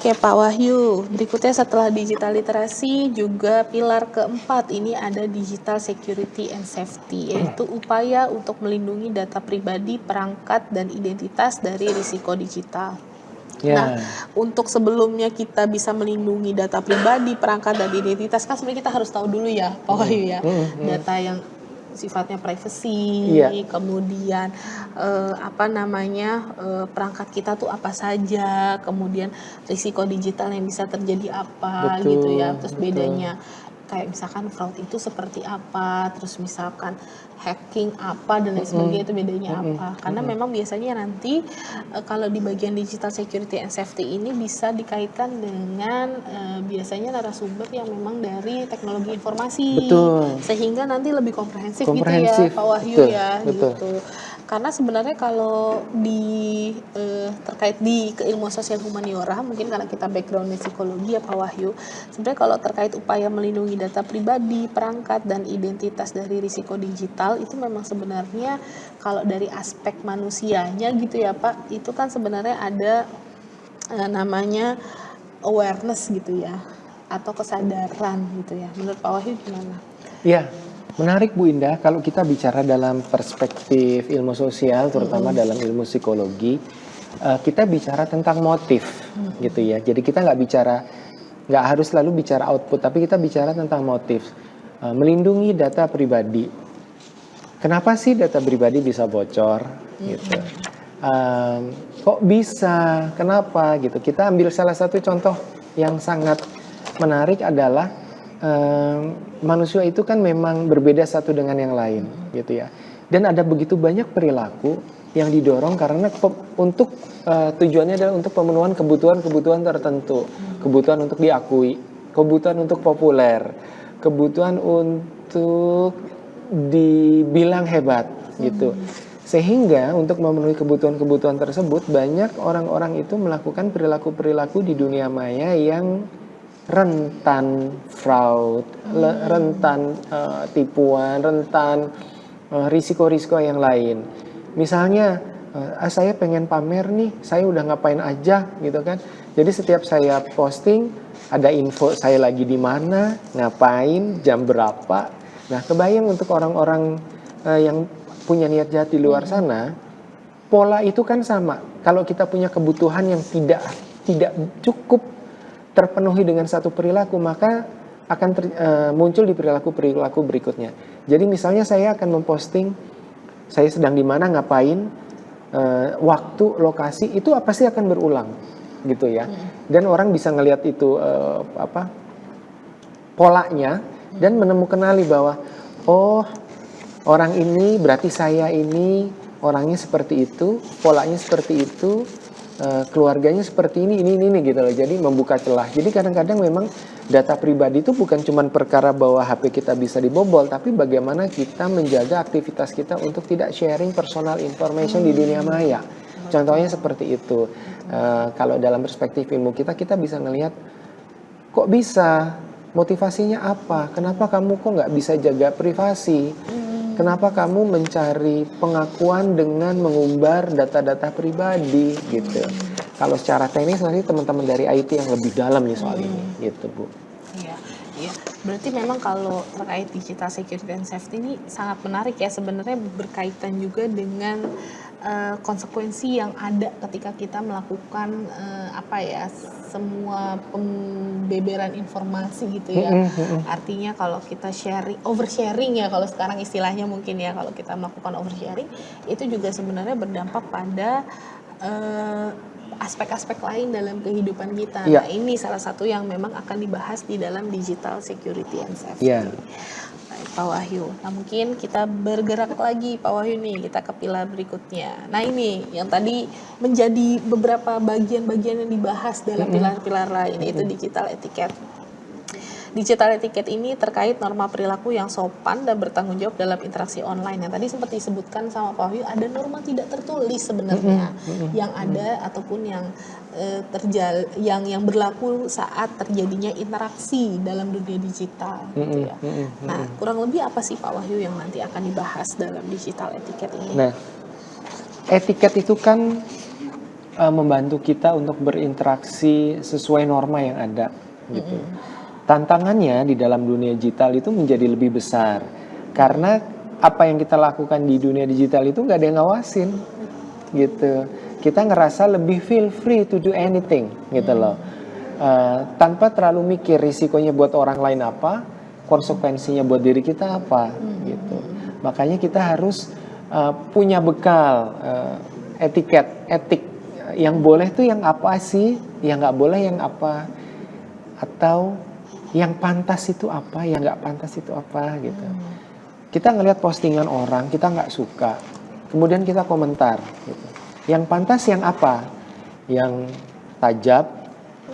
Speaker 1: Oke Pak Wahyu, berikutnya setelah digital literasi juga pilar keempat ini ada digital security and safety, yaitu upaya untuk melindungi data pribadi, perangkat dan identitas dari risiko digital. Nah,
Speaker 2: Ya.
Speaker 1: untuk sebelumnya kita bisa melindungi data pribadi, perangkat, dan identitas, kan sebenarnya kita harus tahu dulu ya, Pak Wahyu ya, data yang sifatnya privacy,
Speaker 2: Iya.
Speaker 1: kemudian perangkat kita tuh apa saja, kemudian risiko digital yang bisa terjadi apa gitu ya, terus
Speaker 2: Betul.
Speaker 1: bedanya kayak misalkan fraud itu seperti apa, terus misalkan hacking apa dan lain sebagainya, itu bedanya apa. Karena memang biasanya nanti kalau di bagian digital security and safety ini bisa dikaitkan dengan biasanya narasumber yang memang dari teknologi informasi,
Speaker 2: Betul.
Speaker 1: sehingga nanti lebih komprehensif gitu ya
Speaker 2: Komprehensif.
Speaker 1: Pak Wahyu
Speaker 2: Betul,
Speaker 1: ya
Speaker 2: betul.
Speaker 1: gitu. Karena sebenarnya kalau di terkait di keilmuan sosial humaniora, mungkin karena kita backgroundnya psikologi ya Pak Wahyu, sebenarnya kalau terkait upaya melindungi data pribadi, perangkat, dan identitas dari risiko digital, itu memang sebenarnya kalau dari aspek manusianya gitu ya Pak, itu kan sebenarnya ada namanya awareness gitu ya, atau kesadaran gitu ya. Menurut Pak Wahyu gimana?
Speaker 2: Ya, menarik Bu Indah kalau kita bicara dalam perspektif ilmu sosial, terutama dalam ilmu psikologi, kita bicara tentang motif gitu ya. Jadi kita nggak harus selalu bicara output, tapi kita bicara tentang motif. Melindungi data pribadi. Kenapa sih data pribadi bisa bocor gitu? Kok bisa? Kenapa gitu? Kita ambil salah satu contoh yang sangat menarik adalah manusia itu kan memang berbeda satu dengan yang lain gitu ya. Dan ada begitu banyak perilaku yang didorong karena untuk tujuannya adalah untuk pemenuhan kebutuhan-kebutuhan tertentu, kebutuhan untuk diakui, kebutuhan untuk populer, kebutuhan untuk dibilang hebat gitu. Sehingga untuk memenuhi kebutuhan-kebutuhan tersebut banyak orang-orang itu melakukan perilaku-perilaku di dunia maya yang rentan fraud, rentan tipuan, rentan risiko-risiko yang lain. Misalnya saya pengen pamer nih, saya udah ngapain aja gitu kan. Jadi setiap saya posting ada info saya lagi di mana, ngapain, jam berapa. Nah, kebayang untuk orang-orang yang punya niat jahat di luar sana, pola itu kan sama. Kalau kita punya kebutuhan yang tidak cukup terpenuhi dengan satu perilaku, maka akan muncul di perilaku-perilaku berikutnya. Jadi misalnya saya akan memposting saya sedang di mana, ngapain, waktu, lokasi, itu pasti akan berulang gitu ya. Dan orang bisa ngelihat itu polanya dan menemukan bahwa oh, orang ini berarti saya ini orangnya seperti itu, polanya seperti itu, keluarganya seperti ini gitu loh. Jadi membuka celah. Jadi kadang-kadang memang data pribadi itu bukan cuma perkara bahwa HP kita bisa dibobol, tapi bagaimana kita menjaga aktivitas kita untuk tidak sharing personal information di dunia maya. Contohnya seperti itu. Kalau dalam perspektif ilmu kita bisa ngelihat kok bisa, motivasinya apa, kenapa kamu kok nggak bisa jaga privasi. Kenapa kamu mencari pengakuan dengan mengumbar data-data pribadi gitu. Kalau secara teknis nanti teman-teman dari IT yang lebih dalam nih soal ini gitu Bu.
Speaker 1: Iya, iya. Berarti memang kalau terkait digital security and safety ini sangat menarik ya, sebenarnya berkaitan juga dengan konsekuensi yang ada ketika kita melakukan semua pembeberan informasi gitu ya. Artinya kalau kita oversharing ya, kalau sekarang istilahnya mungkin ya, kalau kita melakukan oversharing itu juga sebenarnya berdampak pada aspek-aspek lain dalam kehidupan kita.
Speaker 2: Ya.
Speaker 1: Nah, ini salah satu yang memang akan dibahas di dalam digital security and safety.
Speaker 2: Ya.
Speaker 1: Baik, Pak Wahyu. Nah, mungkin kita bergerak lagi Pak Wahyu nih, kita ke pilar berikutnya. Nah, ini yang tadi menjadi beberapa bagian-bagian yang dibahas dalam pilar-pilar lain, yaitu digital etiquette. Digital etiquette ini terkait norma perilaku yang sopan dan bertanggung jawab dalam interaksi online. Yang tadi sempat disebutkan sama Pak Wahyu, ada norma tidak tertulis sebenarnya yang ada ataupun yang yang berlaku saat terjadinya interaksi dalam dunia digital gitu ya. Nah, kurang lebih apa sih Pak Wahyu yang nanti akan dibahas dalam digital etiquette ini?
Speaker 2: Nah, etiquette itu kan membantu kita untuk berinteraksi sesuai norma yang ada gitu. Tantangannya di dalam dunia digital itu menjadi lebih besar karena apa yang kita lakukan di dunia digital itu nggak ada yang ngawasin gitu. kita ngerasa lebih feel free to do anything gitu loh. Tanpa terlalu mikir risikonya buat orang lain apa, konsekuensinya buat diri kita apa gitu. Makanya kita harus punya bekal etik yang boleh tuh yang apa sih, yang nggak boleh yang apa, atau yang pantas itu apa, yang nggak pantas itu apa gitu. Kita ngelihat postingan orang, kita nggak suka, kemudian kita komentar gitu. Yang pantas yang apa? Yang tajam,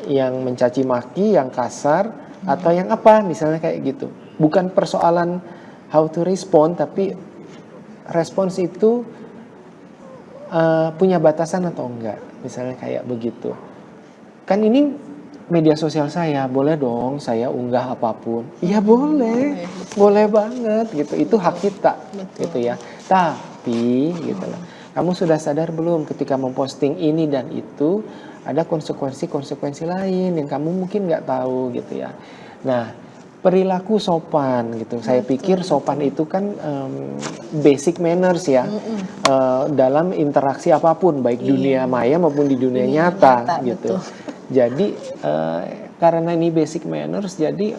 Speaker 2: yang mencaci maki, yang kasar, atau yang apa? Misalnya kayak gitu. Bukan persoalan how to respond, tapi respons itu punya batasan atau enggak. Misalnya kayak begitu. Kan ini media sosial saya, boleh dong saya unggah apapun. Iya boleh, boleh banget gitu. Itu hak kita, gitu ya. Tapi, gitu loh. Kamu sudah sadar belum ketika memposting ini dan itu ada konsekuensi lain yang kamu mungkin nggak tahu gitu ya. Nah, perilaku sopan gitu. Saya pikir sopan itu kan basic manners ya dalam interaksi apapun, baik dunia maya maupun di dunia nyata gitu.
Speaker 1: Betul.
Speaker 2: Jadi karena ini basic manners, jadi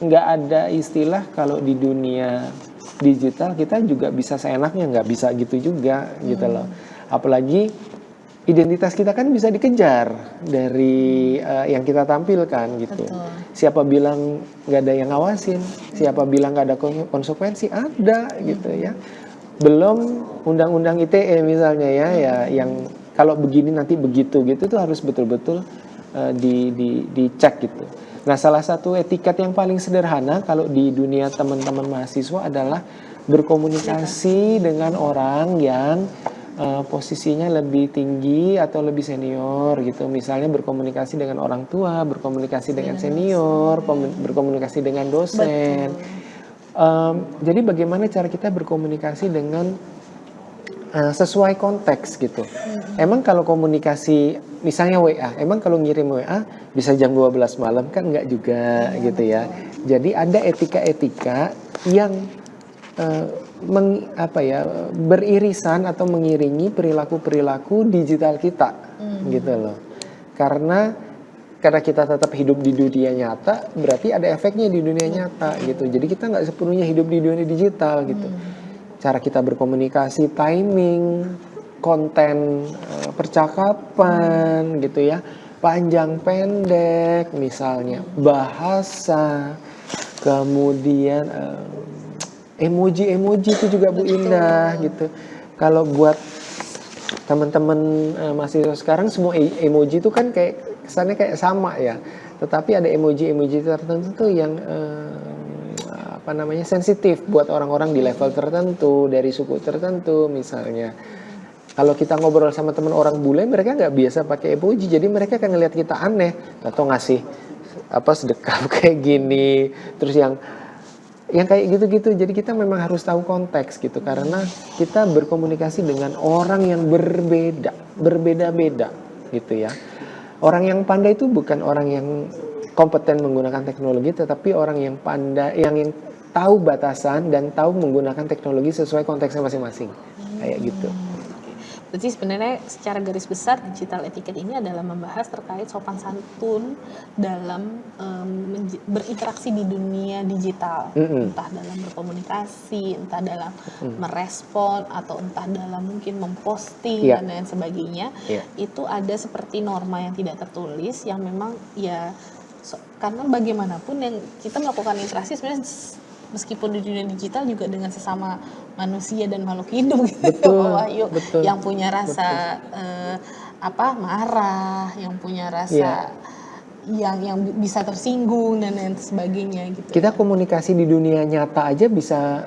Speaker 2: nggak ada istilah kalau di dunia digital kita juga bisa seenaknya, nggak bisa gitu juga gitu loh. Apalagi identitas kita kan bisa dikejar dari yang kita tampilkan gitu.
Speaker 1: Betul.
Speaker 2: Siapa bilang nggak ada yang ngawasin? Siapa bilang nggak ada konsekuensi? Ada gitu ya. Belum undang-undang ITE misalnya ya yang kalau begini nanti begitu gitu tuh harus betul-betul dicek gitu. Nah, salah satu etiket yang paling sederhana kalau di dunia teman-teman mahasiswa adalah berkomunikasi dengan orang yang posisinya lebih tinggi atau lebih senior gitu. Misalnya berkomunikasi dengan orang tua, berkomunikasi dengan senior, berkomunikasi dengan dosen. Jadi bagaimana cara kita berkomunikasi dengan sesuai konteks gitu. Emang kalau komunikasi misalnya WA, emang kalau ngirim WA bisa jam 12 malam kan enggak juga gitu ya. Jadi ada etika-etika yang beririsan atau mengiringi perilaku-perilaku digital kita gitu loh. Karena kita tetap hidup di dunia nyata, berarti ada efeknya di dunia nyata gitu. Jadi kita nggak sepenuhnya hidup di dunia digital gitu. Cara kita berkomunikasi, timing, konten percakapan gitu ya, panjang pendek misalnya, bahasa, kemudian emoji itu juga Bu Indah gitu. Kalau buat teman-teman mahasiswa sekarang semua emoji itu kan kayak kesannya kayak sama ya. Tetapi ada emoji tertentu yang sensitif buat orang-orang di level tertentu, dari suku tertentu misalnya. Kalau kita ngobrol sama teman orang bule, mereka nggak biasa pakai emoji, jadi mereka akan ngelihat kita aneh atau ngasih sedekah kayak gini, terus yang kayak gitu-gitu. Jadi kita memang harus tahu konteks gitu, karena kita berkomunikasi dengan orang yang berbeda-beda gitu ya. Orang yang pandai itu bukan orang yang kompeten menggunakan teknologi, tetapi orang yang pandai, yang tahu batasan dan tahu menggunakan teknologi sesuai konteksnya masing-masing, kayak gitu.
Speaker 1: Berarti sebenarnya secara garis besar digital etiquette ini adalah membahas terkait sopan santun dalam berinteraksi di dunia digital, entah dalam berkomunikasi, entah dalam merespon, atau entah dalam mungkin memposting dan lain sebagainya. Itu ada seperti norma yang tidak tertulis yang memang ya karena bagaimanapun yang kita melakukan interaksi sebenarnya meskipun di dunia digital juga dengan sesama manusia dan makhluk hidup gitu.
Speaker 2: Betul.
Speaker 1: Yang punya rasa marah, yang punya rasa yang bisa tersinggung dan lain sebagainya gitu.
Speaker 2: Kita komunikasi di dunia nyata aja bisa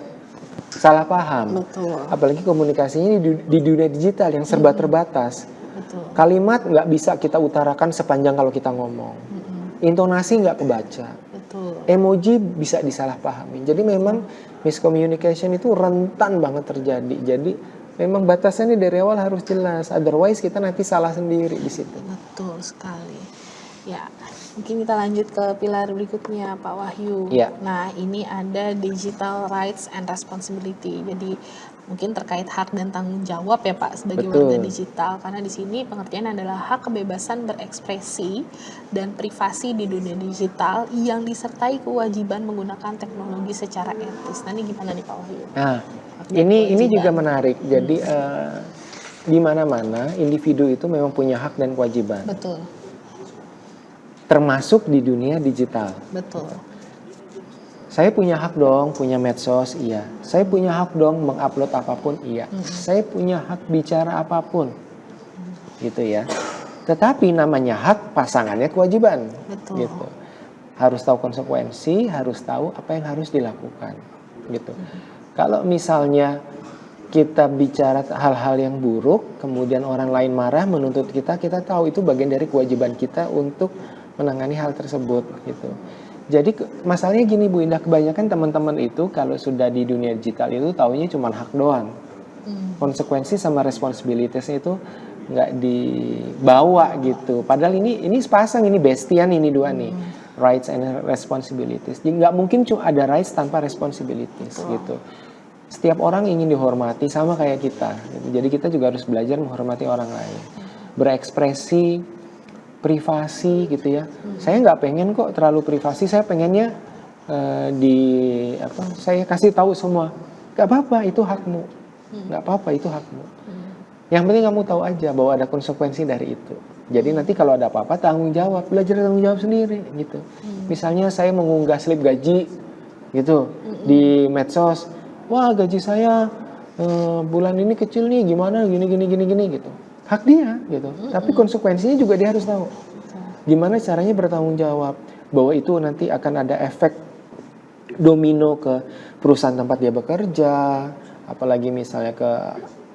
Speaker 2: salah paham.
Speaker 1: Betul.
Speaker 2: Apalagi komunikasinya di dunia digital yang serba terbatas.
Speaker 1: Betul.
Speaker 2: Kalimat nggak bisa kita utarakan sepanjang kalau kita ngomong. Intonasi nggak kebaca.
Speaker 1: Betul.
Speaker 2: Emoji bisa disalahpahami. Jadi memang miscommunication itu rentan banget terjadi. Jadi memang batasannya dari awal harus jelas. Otherwise kita nanti salah sendiri di situ.
Speaker 1: Betul sekali. Ya, mungkin kita lanjut ke pilar berikutnya Pak Wahyu.
Speaker 2: Ya.
Speaker 1: Nah, ini ada digital rights and responsibility. Jadi mungkin terkait hak dan tanggung jawab ya Pak sebagai
Speaker 2: Betul.
Speaker 1: warga digital, karena di sini pengertian adalah hak kebebasan berekspresi dan privasi di dunia digital yang disertai kewajiban menggunakan teknologi secara etis. Nah ini gimana nih Pak Wahyu?
Speaker 2: Nah,
Speaker 1: Hak dan
Speaker 2: ini
Speaker 1: kewajiban.
Speaker 2: juga menarik. Jadi di mana-mana individu itu memang punya hak dan kewajiban,
Speaker 1: Betul,
Speaker 2: termasuk di dunia digital.
Speaker 1: betul.
Speaker 2: Saya punya hak dong punya medsos, iya. Saya punya hak dong mengupload apapun, iya. Saya punya hak bicara apapun, gitu ya. Tetapi namanya hak, pasangannya kewajiban,
Speaker 1: Betul.
Speaker 2: gitu. Harus tahu konsekuensi, harus tahu apa yang harus dilakukan, gitu. Kalau misalnya kita bicara hal-hal yang buruk, kemudian orang lain marah menuntut kita tahu itu bagian dari kewajiban kita untuk menangani hal tersebut, gitu. Jadi masalahnya gini Bu Indah, kebanyakan teman-teman itu kalau sudah di dunia digital itu taunya cuma hak doang. Konsekuensi sama responsibilitasnya itu nggak dibawa gitu. Padahal ini sepasang, ini bestian ini dua nih, rights and responsibilities. Jadi nggak mungkin cuma ada rights tanpa responsibilities gitu. Setiap orang ingin dihormati sama kayak kita. Gitu. Jadi kita juga harus belajar menghormati orang lain, berekspresi, privasi gitu ya. Saya nggak pengen kok terlalu privasi. Saya pengennya saya kasih tahu semua. Gak apa-apa, itu hakmu. Gak apa-apa, itu hakmu. Yang penting kamu tahu aja bahwa ada konsekuensi dari itu. Jadi nanti kalau ada apa-apa tanggung jawab, belajar tanggung jawab sendiri gitu. Misalnya saya mengunggah slip gaji gitu di medsos. Wah, gaji saya bulan ini kecil nih, gimana gini gitu. Hak dia gitu. Tapi konsekuensinya juga dia harus tahu. Gimana caranya bertanggung jawab bahwa itu nanti akan ada efek domino ke perusahaan tempat dia bekerja, apalagi misalnya ke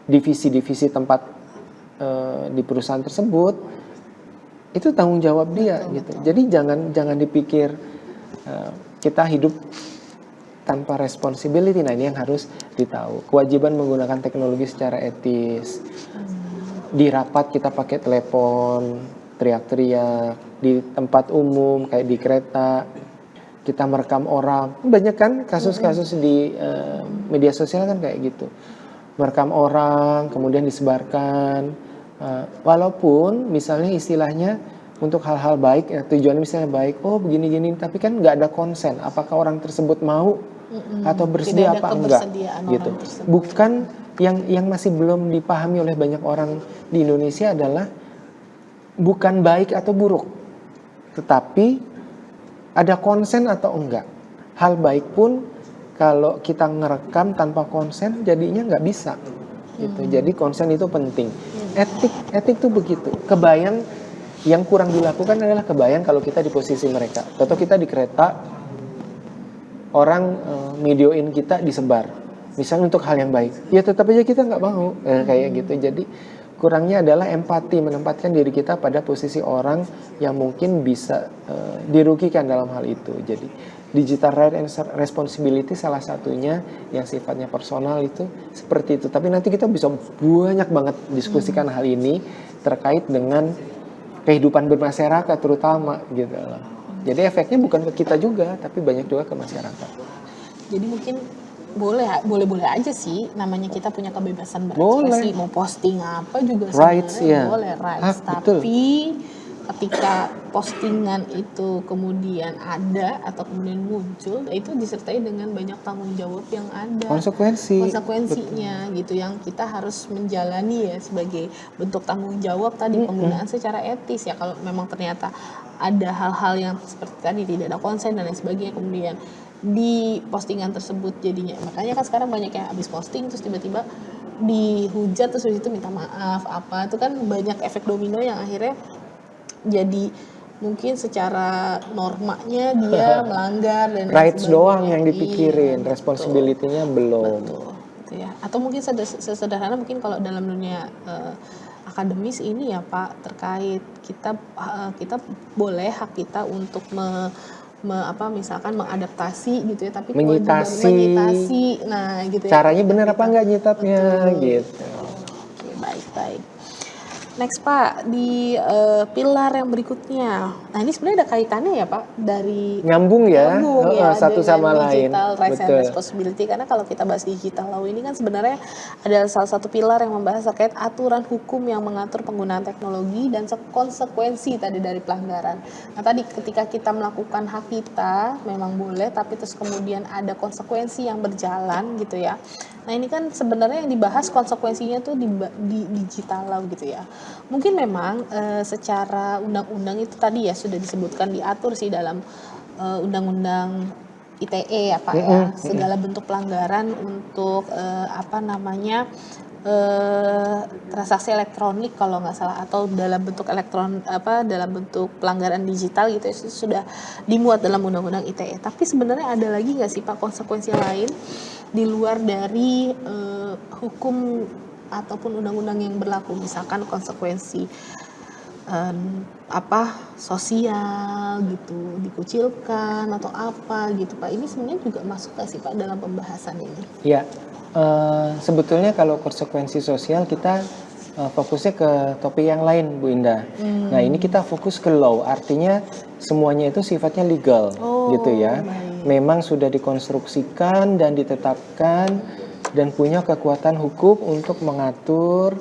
Speaker 2: divisi-divisi tempat di perusahaan tersebut. Itu tanggung jawab dia gitu. Jadi jangan dipikir kita hidup tanpa responsibility. Nah, ini yang harus ditahu. Kewajiban menggunakan teknologi secara etis. Di rapat kita pakai telepon, teriak-teriak. Di tempat umum kayak di kereta kita merekam orang. Banyak kan kasus-kasus di media sosial kan kayak gitu. Merekam orang kemudian disebarkan. Walaupun misalnya istilahnya untuk hal-hal baik, ya, tujuannya misalnya baik, oh begini-gini, tapi kan nggak ada konsen. Apakah orang tersebut mau atau bersedia apa enggak? Gitu. Bukan yang masih belum dipahami oleh banyak orang di Indonesia adalah bukan baik atau buruk, tetapi ada konsen atau enggak. Hal baik pun kalau kita ngerekam tanpa konsen jadinya nggak bisa. Gitu. Jadi konsen itu penting. Etik tuh begitu. Kebayang yang kurang dilakukan adalah kebayang kalau kita di posisi mereka. Atau kita di kereta, orang videoin kita disebar. Misalnya untuk hal yang baik, ya tetap aja kita nggak mau kayak gitu. Jadi kurangnya adalah empati, menempatkan diri kita pada posisi orang yang mungkin bisa dirugikan dalam hal itu. Jadi digital right and responsibility salah satunya yang sifatnya personal itu seperti itu. Tapi nanti kita bisa banyak banget diskusikan hal ini terkait dengan kehidupan bermasyarakat terutama gitu loh. Jadi efeknya bukan ke kita juga, tapi banyak juga ke masyarakat.
Speaker 1: Jadi mungkin boleh aja sih, namanya kita punya kebebasan berekspresi, mau posting apa juga
Speaker 2: rights,
Speaker 1: sebenarnya
Speaker 2: ya.
Speaker 1: boleh rights. Tapi ketika postingan itu kemudian ada atau kemudian muncul, itu disertai dengan banyak tanggung jawab yang ada, konsekuensinya gitu, yang kita harus menjalani ya sebagai bentuk tanggung jawab tadi, penggunaan secara etis ya. Kalau memang ternyata ada hal-hal yang seperti tadi tidak ada konsen dan lain sebagainya, kemudian di postingan tersebut jadinya, makanya kan sekarang banyak yang habis posting terus tiba-tiba dihujat terus habis itu minta maaf apa, itu kan banyak efek domino yang akhirnya jadi mungkin secara normanya dia melanggar dan
Speaker 2: rights doang yang dipikirin, responsibility-nya belum.
Speaker 1: Betul. Gitu ya. Atau mungkin sesederhana mungkin kalau dalam dunia akademis ini ya Pak, terkait kita boleh hak kita untuk misalkan mengadaptasi gitu ya, tapi menyitasi, nah gitu ya.
Speaker 2: Caranya benar apa enggak nyitatnya gitu.
Speaker 1: Oke, baik. Next Pak, di pilar yang berikutnya. Nah ini sebenarnya ada kaitannya ya Pak dari
Speaker 2: Nyambung ya, satu
Speaker 1: dengan
Speaker 2: sama lain.
Speaker 1: digital rights and
Speaker 2: Betul.
Speaker 1: responsibility. Karena kalau kita bahas digital law ini kan sebenarnya ada salah satu pilar yang membahas terkait aturan hukum yang mengatur penggunaan teknologi dan konsekuensi tadi dari pelanggaran. Nah tadi ketika kita melakukan hak kita memang boleh, tapi terus kemudian ada konsekuensi yang berjalan gitu ya. Nah ini kan sebenarnya yang dibahas konsekuensinya tuh di digital law gitu ya. Mungkin memang secara undang-undang itu tadi ya sudah disebutkan diatur sih dalam undang-undang ITE ya Pak ya, segala bentuk pelanggaran untuk transaksi elektronik kalau nggak salah, atau dalam bentuk dalam bentuk pelanggaran digital gitu itu sudah dimuat dalam undang-undang ITE. Tapi sebenarnya ada lagi nggak sih Pak konsekuensi lain di luar dari hukum ataupun undang-undang yang berlaku, misalkan konsekuensi sosial gitu, dikucilkan atau apa gitu Pak. Ini sebenarnya juga masuk nggak sih Pak dalam pembahasan ini?
Speaker 2: Ya, sebetulnya kalau konsekuensi sosial kita fokusnya ke topik yang lain Bu Indah. Nah ini kita fokus ke law, artinya semuanya itu sifatnya legal gitu ya.
Speaker 1: Baik.
Speaker 2: Memang sudah dikonstruksikan dan ditetapkan dan punya kekuatan hukum untuk mengatur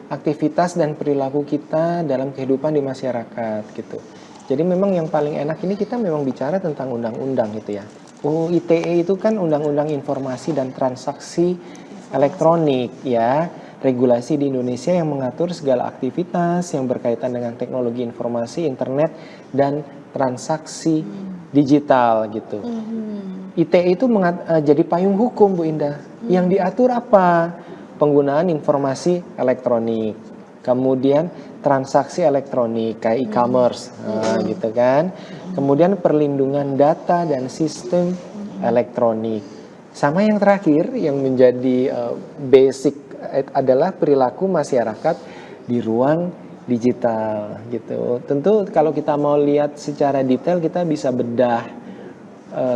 Speaker 2: aktivitas dan perilaku kita dalam kehidupan di masyarakat gitu. Jadi memang yang paling enak ini kita memang bicara tentang undang-undang gitu ya. UU ITE itu kan undang-undang informasi dan transaksi elektronik ya. Regulasi di Indonesia yang mengatur segala aktivitas yang berkaitan dengan teknologi informasi, internet dan transaksi digital gitu. ITE itu jadi payung hukum Bu Indah. Yang diatur apa? Penggunaan informasi elektronik, kemudian transaksi elektronik kayak e-commerce, gitu kan. Kemudian perlindungan data dan sistem elektronik. Sama yang terakhir yang menjadi basic adalah perilaku masyarakat di ruang digital gitu. Tentu kalau kita mau lihat secara detail kita bisa bedah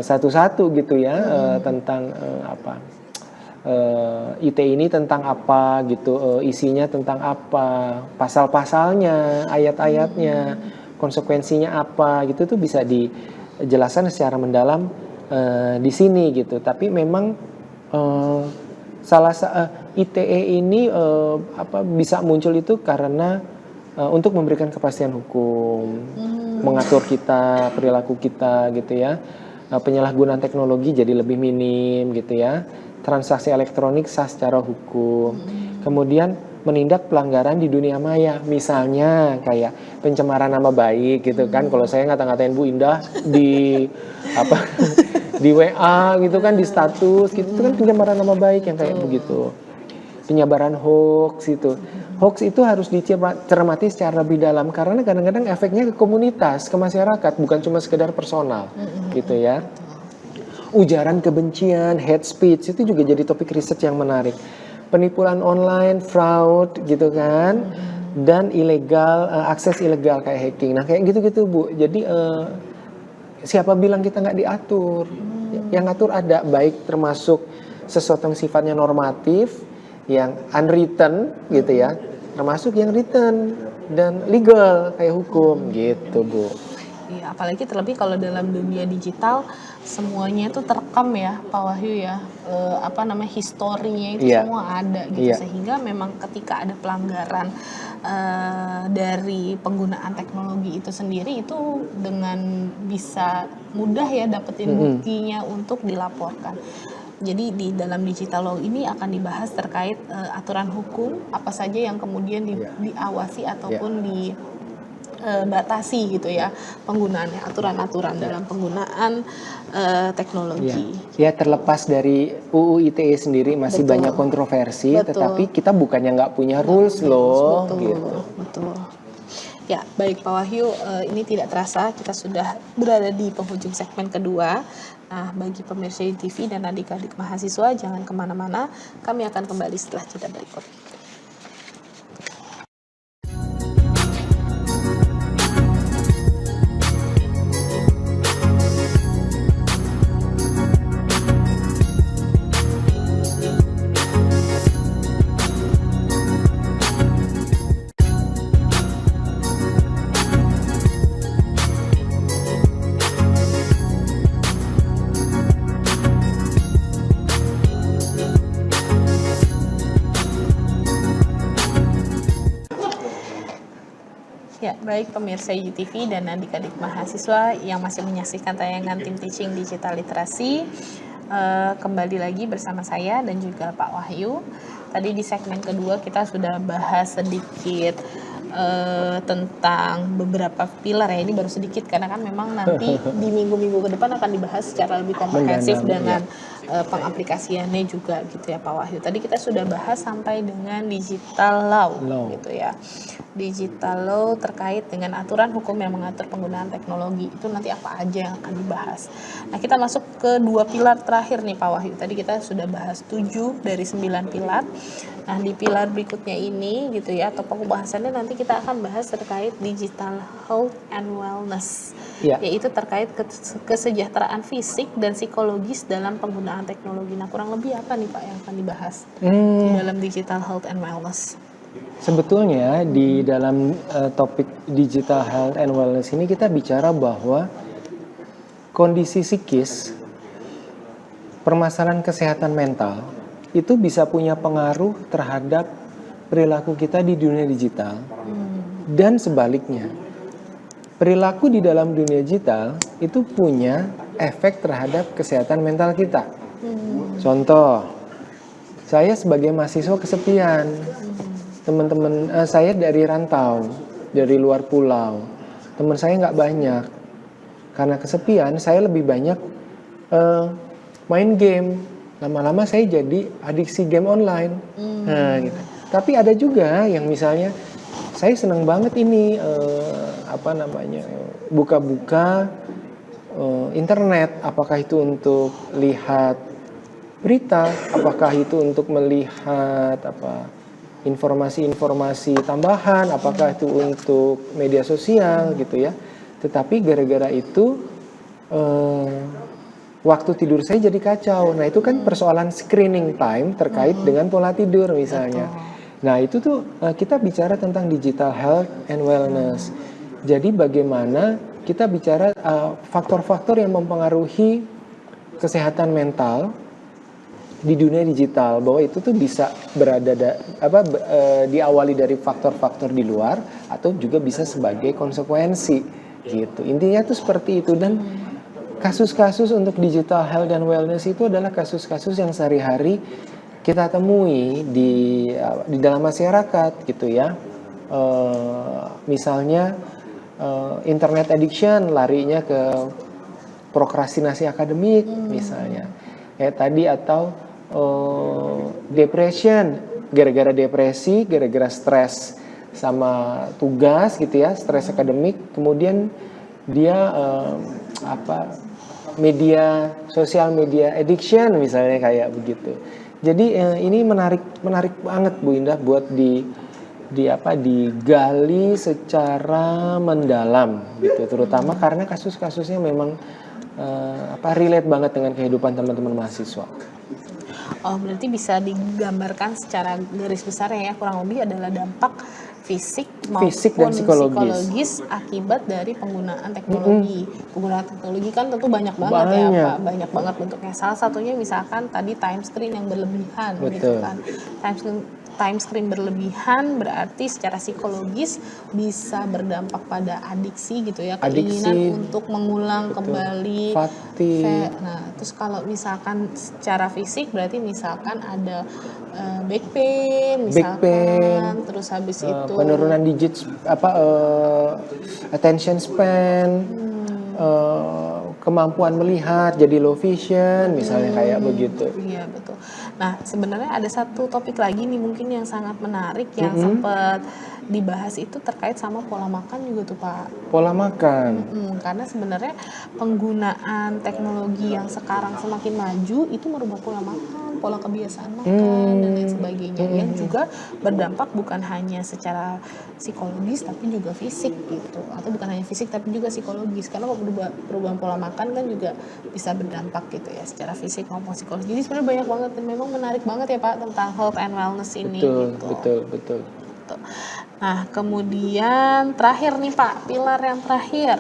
Speaker 2: satu-satu gitu ya tentang ITE ini tentang apa gitu, isinya tentang apa, pasal-pasalnya, ayat-ayatnya, konsekuensinya apa gitu tuh bisa dijelaskan secara mendalam di sini gitu. Tapi memang ITE ini bisa muncul itu karena untuk memberikan kepastian hukum, mengatur kita, perilaku kita gitu ya. Penyalahgunaan teknologi jadi lebih minim gitu ya. Transaksi elektronik sah secara hukum. Kemudian menindak pelanggaran di dunia maya, misalnya kayak pencemaran nama baik gitu kan. Kalau saya ngata-ngatain Bu Indah di di WA gitu kan, di status gitu, itu kan pencemaran nama baik yang kayak begitu. Penyebaran hoax itu. Hoax itu harus dicermati secara lebih dalam karena kadang-kadang efeknya ke komunitas, ke masyarakat, bukan cuma sekedar personal gitu ya. Ujaran kebencian, hate speech itu juga jadi topik riset yang menarik. Penipuan online, fraud gitu kan, dan ilegal, akses ilegal kayak hacking. Nah kayak gitu-gitu Bu. Jadi siapa bilang kita nggak diatur? Yang ngatur ada, baik termasuk sesuatu yang sifatnya normatif, yang unwritten gitu ya, termasuk yang written dan legal kayak hukum gitu Bu.
Speaker 1: Iya, apalagi terlebih kalau dalam dunia digital semuanya itu terekam ya Pak Wahyu ya, historinya itu semua ada gitu, sehingga memang ketika ada pelanggaran dari penggunaan teknologi itu sendiri itu dengan bisa mudah ya dapetin buktinya untuk dilaporkan. Jadi di dalam digital law ini akan dibahas terkait aturan hukum apa saja yang kemudian diawasi ataupun dibatasi gitu ya penggunaannya, aturan-aturan dalam penggunaan teknologi.
Speaker 2: Ya terlepas dari UU ITE sendiri masih banyak kontroversi, tetapi kita bukannya nggak punya rules loh.
Speaker 1: Betul. Ya, baik Pak Wahyu, ini tidak terasa kita sudah berada di penghujung segmen kedua. Nah, bagi pemirsa TV dan adik-adik mahasiswa, jangan kemana-mana. Kami akan kembali setelah jeda berikut. Ya, baik pemirsa UTV dan adik-adik mahasiswa yang masih menyaksikan tayangan Tim Teaching Digital Literasi. Kembali lagi bersama saya dan juga Pak Wahyu. Tadi di segmen kedua kita sudah bahas sedikit tentang beberapa pilar ya. Ini baru sedikit karena kan memang nanti di minggu-minggu ke depan akan dibahas secara lebih komprehensif dengan pengaplikasiannya juga gitu ya Pak Wahyu. Tadi kita sudah bahas sampai dengan digital law. Gitu ya. Digital law terkait dengan aturan hukum yang mengatur penggunaan teknologi. Itu nanti apa aja yang akan dibahas. Nah, kita masuk ke dua pilar terakhir nih Pak Wahyu. Tadi kita sudah bahas 7 dari 9 pilar. Nah, di pilar berikutnya ini gitu ya, atau pembahasannya nanti kita akan bahas terkait digital health and wellness. Yaitu terkait kesejahteraan fisik dan psikologis dalam penggunaan teknologi. Nah, kurang lebih apa nih Pak yang akan dibahas di dalam digital health and wellness?
Speaker 2: Sebetulnya di dalam topik digital health and wellness ini kita bicara bahwa kondisi psikis, permasalahan kesehatan mental itu bisa punya pengaruh terhadap perilaku kita di dunia digital dan sebaliknya. Perilaku di dalam dunia digital itu punya efek terhadap kesehatan mental kita. Contoh, saya sebagai mahasiswa kesepian. Teman-teman saya dari rantau, dari luar pulau. Teman saya nggak banyak. Karena kesepian, saya lebih banyak main game. Lama-lama saya jadi adiksi game online. Nah, gitu. Tapi ada juga yang misalnya saya senang banget ini buka-buka internet. Apakah itu untuk lihat berita? Apakah itu untuk melihat informasi-informasi tambahan, apakah itu untuk media sosial gitu ya. Tetapi gara-gara itu waktu tidur saya jadi kacau. Nah, itu kan persoalan screening time terkait dengan pola tidur misalnya. Nah, itu tuh kita bicara tentang digital health and wellness. Jadi bagaimana kita bicara faktor-faktor yang mempengaruhi kesehatan mental di dunia digital, bahwa itu tuh bisa diawali dari faktor-faktor di luar atau juga bisa sebagai konsekuensi gitu. Intinya tuh seperti itu. Dan kasus-kasus untuk digital health dan wellness itu adalah kasus-kasus yang sehari-hari kita temui di dalam masyarakat gitu ya. Misalnya internet addiction, larinya ke prokrastinasi akademik misalnya kayak tadi, atau depression, gara-gara depresi, gara-gara stres sama tugas gitu ya, stres akademik, kemudian dia sosial media addiction misalnya kayak begitu. Jadi ini menarik banget Bu Indah buat digali secara mendalam gitu, terutama karena kasus-kasusnya memang relate banget dengan kehidupan teman-teman mahasiswa.
Speaker 1: Oh, berarti bisa digambarkan secara garis besar ya, kurang lebih adalah dampak fisik maupun
Speaker 2: dan psikologis
Speaker 1: akibat dari penggunaan teknologi. Penggunaan teknologi kan tentu banyak banget ya Pak, banyak banget bentuknya. Salah satunya misalkan tadi time screen yang berlebihan gitu kan. Time screen berlebihan berarti secara psikologis bisa berdampak pada adiksi gitu ya, keinginan untuk mengulang kembali. Nah, terus kalau misalkan secara fisik berarti misalkan ada back pain misalkan, terus habis itu
Speaker 2: penurunan attention span, kemampuan melihat jadi low vision misalnya kayak begitu.
Speaker 1: Iya betul. Nah, sebenarnya ada satu topik lagi nih mungkin yang sangat menarik yang sempat dibahas itu terkait sama pola makan juga tuh Pak.
Speaker 2: Pola makan.
Speaker 1: Karena sebenarnya penggunaan teknologi yang sekarang semakin maju itu merubah pola makan, pola kebiasaan makan dan lain sebagainya, yang juga berdampak bukan hanya secara psikologis tapi juga fisik gitu, atau bukan hanya fisik tapi juga psikologis, karena perubahan pola makan kan juga bisa berdampak gitu ya secara fisik maupun psikologis. Jadi sebenarnya banyak banget dan memang menarik banget ya Pak tentang health and wellness ini.
Speaker 2: Betul.
Speaker 1: Nah, kemudian terakhir nih Pak, pilar yang terakhir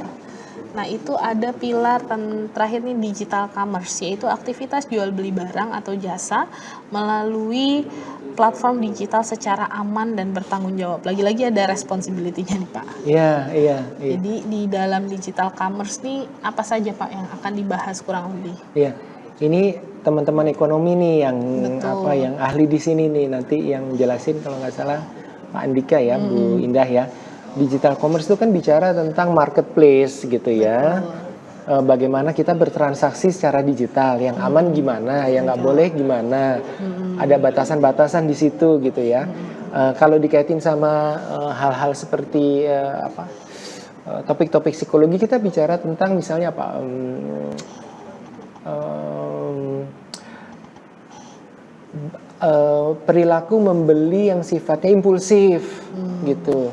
Speaker 1: Nah, itu ada pilar terakhir nih, digital commerce, yaitu aktivitas jual beli barang atau jasa melalui platform digital secara aman dan bertanggung jawab. Lagi-lagi ada responsibility-nya nih Pak.
Speaker 2: Iya, iya, iya.
Speaker 1: Jadi di dalam digital commerce nih apa saja Pak yang akan dibahas kurang lebih?
Speaker 2: Iya. Ini teman-teman ekonomi nih yang
Speaker 1: Betul.
Speaker 2: yang ahli di sini nih, nanti yang jelasin kalau nggak salah Pak Andika ya, Bu Indah ya. Digital commerce itu kan bicara tentang marketplace gitu ya. Bagaimana kita bertransaksi secara digital, yang aman gimana, yang nggak boleh gimana, ada batasan-batasan di situ gitu ya. Kalau dikaitin sama hal-hal seperti topik-topik psikologi, kita bicara tentang misalnya apa, perilaku membeli yang sifatnya impulsif gitu,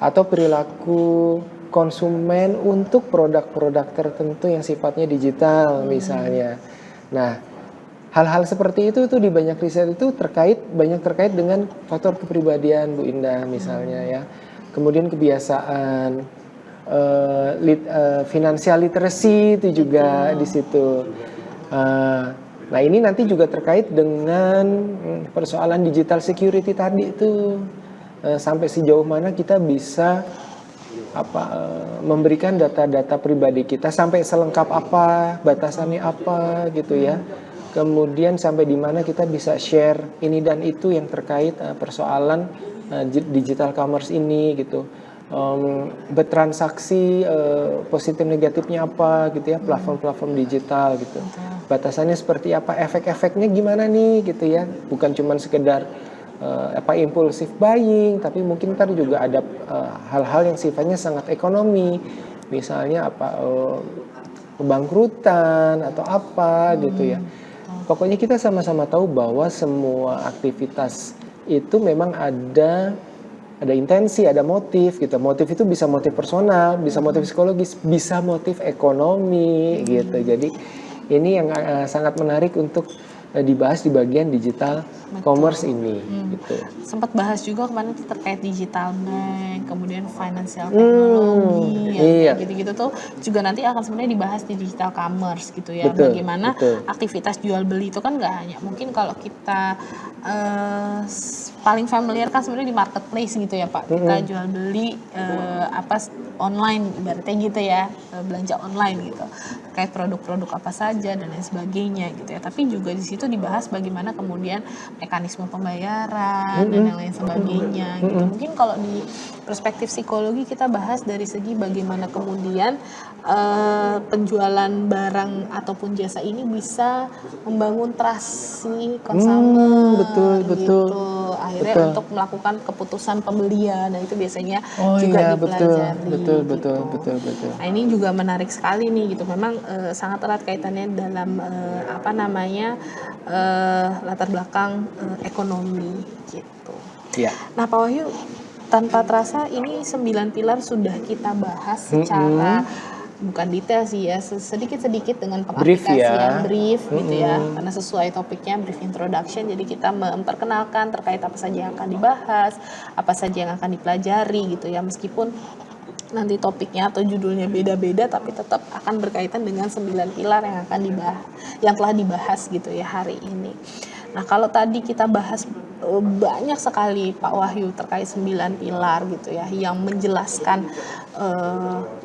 Speaker 2: atau perilaku konsumen untuk produk-produk tertentu yang sifatnya digital misalnya. Nah, hal-hal seperti itu tuh di banyak riset itu banyak terkait dengan faktor kepribadian Bu Indah misalnya ya. Kemudian kebiasaan, financial literacy itu juga di situ. Nah, ini nanti juga terkait dengan persoalan digital security tadi itu, sampai sejauh mana kita bisa memberikan data-data pribadi kita, sampai selengkap apa, batasannya apa gitu ya. Kemudian sampai di mana kita bisa share ini dan itu yang terkait persoalan digital commerce ini gitu. Bertransaksi positif negatifnya apa gitu ya, platform-platform digital gitu. Batasannya seperti apa, efek-efeknya gimana nih gitu ya. Bukan cuma sekedar impulsif buying, tapi mungkin ntar juga ada hal-hal yang sifatnya sangat ekonomi, misalnya kebangkrutan atau apa gitu ya. Pokoknya kita sama-sama tahu bahwa semua aktivitas itu memang ada intensi, ada motif gitu. Motif itu bisa motif personal, bisa motif psikologis, bisa motif ekonomi gitu. Jadi ini yang sangat menarik untuk dibahas di bagian digital commerce ini gitu.
Speaker 1: Sempat bahas juga kemarin terkait digital bank, kemudian financial technology, yang gitu-gitu tuh juga nanti akan sebenarnya dibahas di digital commerce gitu ya. Bagaimana aktivitas jual beli itu kan nggak hanya mungkin kalau kita paling familiar kan sebenarnya di marketplace gitu ya Pak. Kita jual beli online ibaratnya gitu ya, belanja online gitu. Terkait produk-produk apa saja dan lain sebagainya gitu ya. Tapi juga di situ dibahas bagaimana kemudian mekanisme pembayaran dan yang lain sebagainya gitu. Mungkin kalau di perspektif psikologi kita bahas dari segi bagaimana kemudian penjualan barang ataupun jasa ini bisa membangun trust si consumer, gitu. Akhirnya untuk melakukan keputusan pembelian, nah itu biasanya juga dipelajari.
Speaker 2: Betul.
Speaker 1: Nah, ini juga menarik sekali nih gitu. Memang sangat erat kaitannya dalam latar belakang ekonomi gitu. Nah, Pak Wahyu, tanpa terasa ini 9 pilar sudah kita bahas secara bukan detail sih ya, sedikit-sedikit dengan pengaplikasian brief gitu ya, karena sesuai topiknya brief introduction, jadi kita memperkenalkan terkait apa saja yang akan dibahas, apa saja yang akan dipelajari gitu ya, meskipun nanti topiknya atau judulnya beda-beda tapi tetap akan berkaitan dengan 9 pilar yang akan dibahas, yang telah dibahas gitu ya hari ini. Nah, kalau tadi kita bahas banyak sekali Pak Wahyu terkait 9 pilar gitu ya, yang menjelaskan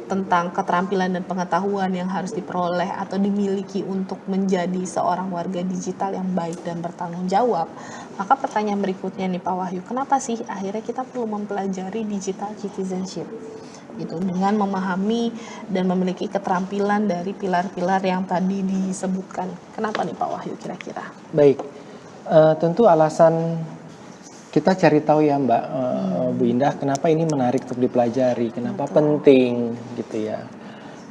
Speaker 1: tentang keterampilan dan pengetahuan yang harus diperoleh atau dimiliki untuk menjadi seorang warga digital yang baik dan bertanggung jawab. Maka pertanyaan berikutnya nih Pak Wahyu, kenapa sih akhirnya kita perlu mempelajari digital citizenship? Gitu, dengan memahami dan memiliki keterampilan dari pilar-pilar yang tadi disebutkan. Kenapa nih Pak Wahyu kira-kira?
Speaker 2: Baik, tentu alasan kita cari tahu ya Mbak Bu Indah, kenapa ini menarik untuk dipelajari, kenapa penting gitu ya.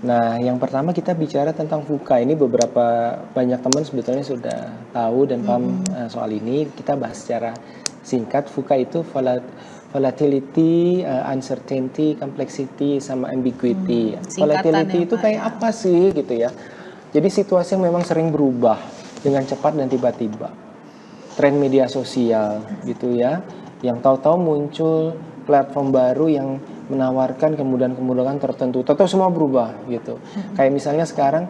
Speaker 2: Nah, yang pertama kita bicara tentang VUCA. Ini banyak teman sebetulnya sudah tahu dan paham soal ini. Kita bahas secara singkat. VUCA itu volatility, uncertainty, complexity, sama ambiguity. Volatility itu kayak apa sih gitu ya. Jadi situasi yang memang sering berubah dengan cepat dan tiba-tiba. Tren media sosial gitu ya, yang tahu-tahu muncul platform baru yang menawarkan kemudahan-kemudahan tertentu. Tahu semua berubah gitu. Kayak misalnya sekarang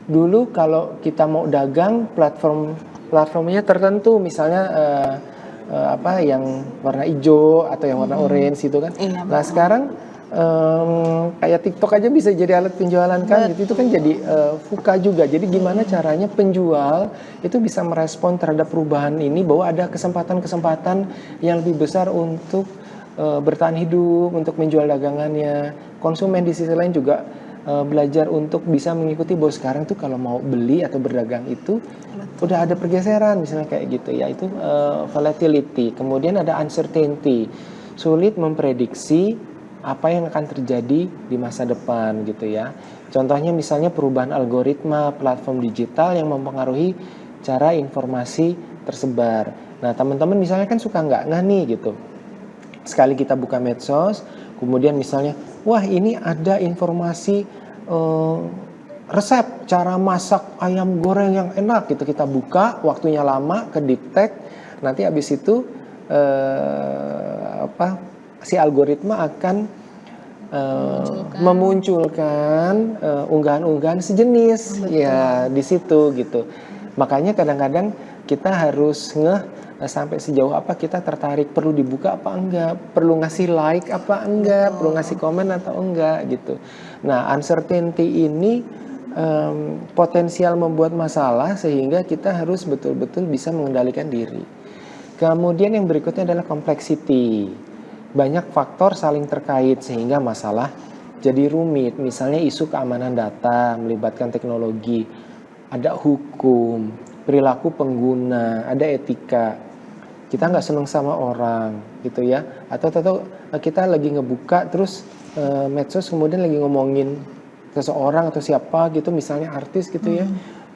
Speaker 2: dulu kalau kita mau dagang platformnya tertentu, misalnya apa yang warna hijau atau yang warna orange gitu kan.
Speaker 1: Iya,
Speaker 2: Nah sekarang kayak TikTok aja bisa jadi alat penjualan kan, gitu. Itu kan jadi VUCA juga. Jadi gimana caranya penjual itu bisa merespon terhadap perubahan ini, bahwa ada kesempatan-kesempatan yang lebih besar untuk bertahan hidup, untuk menjual dagangannya. Konsumen di sisi lain juga belajar untuk bisa mengikuti bahwa sekarang tuh kalau mau beli atau berdagang itu udah ada pergeseran, misalnya kayak gitu ya. Itu volatility. Kemudian ada uncertainty, sulit memprediksi apa yang akan terjadi di masa depan gitu ya. Contohnya misalnya perubahan algoritma platform digital yang mempengaruhi cara informasi tersebar. Nah teman-teman misalnya kan suka nggak nih gitu, sekali kita buka medsos, kemudian misalnya, wah ini ada informasi resep cara masak ayam goreng yang enak gitu, kita buka, waktunya lama, kedetek, nanti habis itu si algoritma akan memunculkan unggahan-unggahan sejenis. Betul. Ya di situ gitu. Makanya kadang-kadang kita harus sampai sejauh apa kita tertarik, perlu dibuka apa enggak, perlu ngasih like apa enggak, perlu ngasih komen atau enggak gitu. Nah uncertainty ini potensial membuat masalah, sehingga kita harus betul-betul bisa mengendalikan diri. Kemudian yang berikutnya adalah complexity. Banyak faktor saling terkait sehingga masalah jadi rumit. Misalnya isu keamanan data melibatkan teknologi, ada hukum, perilaku pengguna, ada etika. Kita nggak seneng sama orang gitu ya, atau kita lagi ngebuka terus medsos kemudian lagi ngomongin seseorang atau siapa gitu, misalnya artis gitu ya,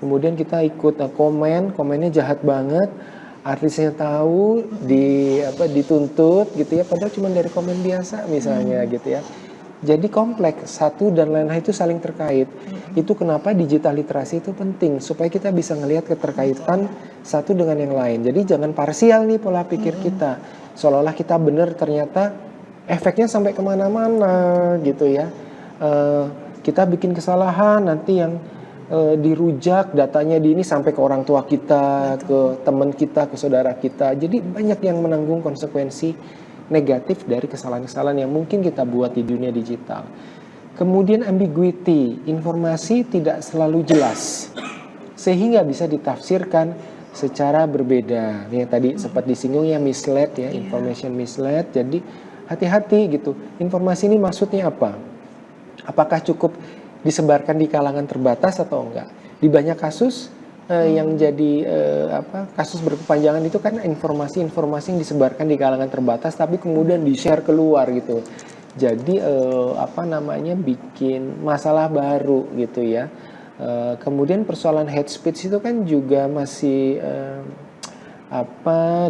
Speaker 2: kemudian kita ikut komennya jahat banget, artisnya tahu dituntut gitu ya, padahal cuma dari komen biasa misalnya gitu ya. Jadi kompleks, satu dan lain hal itu saling terkait. Itu kenapa digital literasi itu penting, supaya kita bisa ngelihat keterkaitan satu dengan yang lain. Jadi jangan parsial nih pola pikir kita, seolah-olah kita benar, ternyata efeknya sampai kemana-mana gitu ya. Kita bikin kesalahan, nanti yang dirujak datanya di ini sampai ke orang tua kita, ke teman kita, ke saudara kita. Jadi banyak yang menanggung konsekuensi negatif dari kesalahan-kesalahan yang mungkin kita buat di dunia digital. Kemudian ambiguity, informasi tidak selalu jelas sehingga bisa ditafsirkan secara berbeda. Yang tadi sempat disinggung ya, misled ya, information misled. Jadi hati-hati gitu. Informasi ini maksudnya apa? Apakah cukup disebarkan di kalangan terbatas atau enggak? Di banyak kasus yang jadi kasus berkepanjangan itu kan informasi-informasi yang disebarkan di kalangan terbatas tapi kemudian di-share keluar gitu. Jadi bikin masalah baru gitu ya. Kemudian persoalan hate speech itu kan juga masih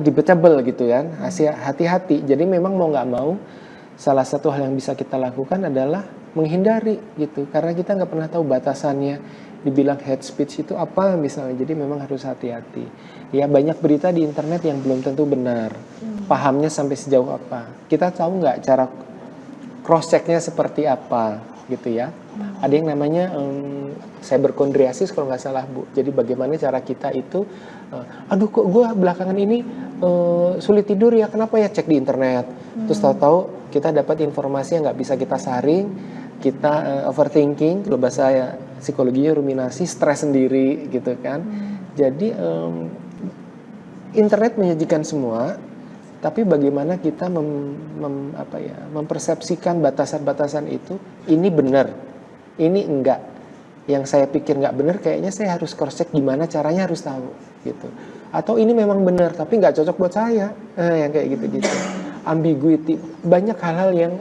Speaker 2: debatable gitu kan. Hati-hati. Jadi memang mau nggak mau, salah satu hal yang bisa kita lakukan adalah menghindari gitu, karena kita nggak pernah tahu batasannya. Dibilang hate speech itu apa misalnya, jadi memang harus hati-hati. Ya banyak berita di internet yang belum tentu benar, pahamnya sampai sejauh apa. Kita tahu nggak cara cross checknya seperti apa gitu ya. Ada yang namanya cyberkondriasis kalau nggak salah Bu. Jadi bagaimana cara kita itu, aduh kok gue belakangan ini sulit tidur ya, kenapa ya, cek di internet. Terus tahu-tahu kita dapat informasi yang nggak bisa kita saring. Kita overthinking, kalau bahasa psikologinya ruminasi, stres sendiri gitu kan. Jadi internet menyajikan semua, tapi bagaimana kita mempersepsikan batasan-batasan itu, ini benar, ini enggak. Yang saya pikir enggak benar, kayaknya saya harus cross check gimana caranya, harus tahu gitu. Atau ini memang benar tapi enggak cocok buat saya, yang kayak gitu-gitu. Ambiguity, banyak hal-hal yang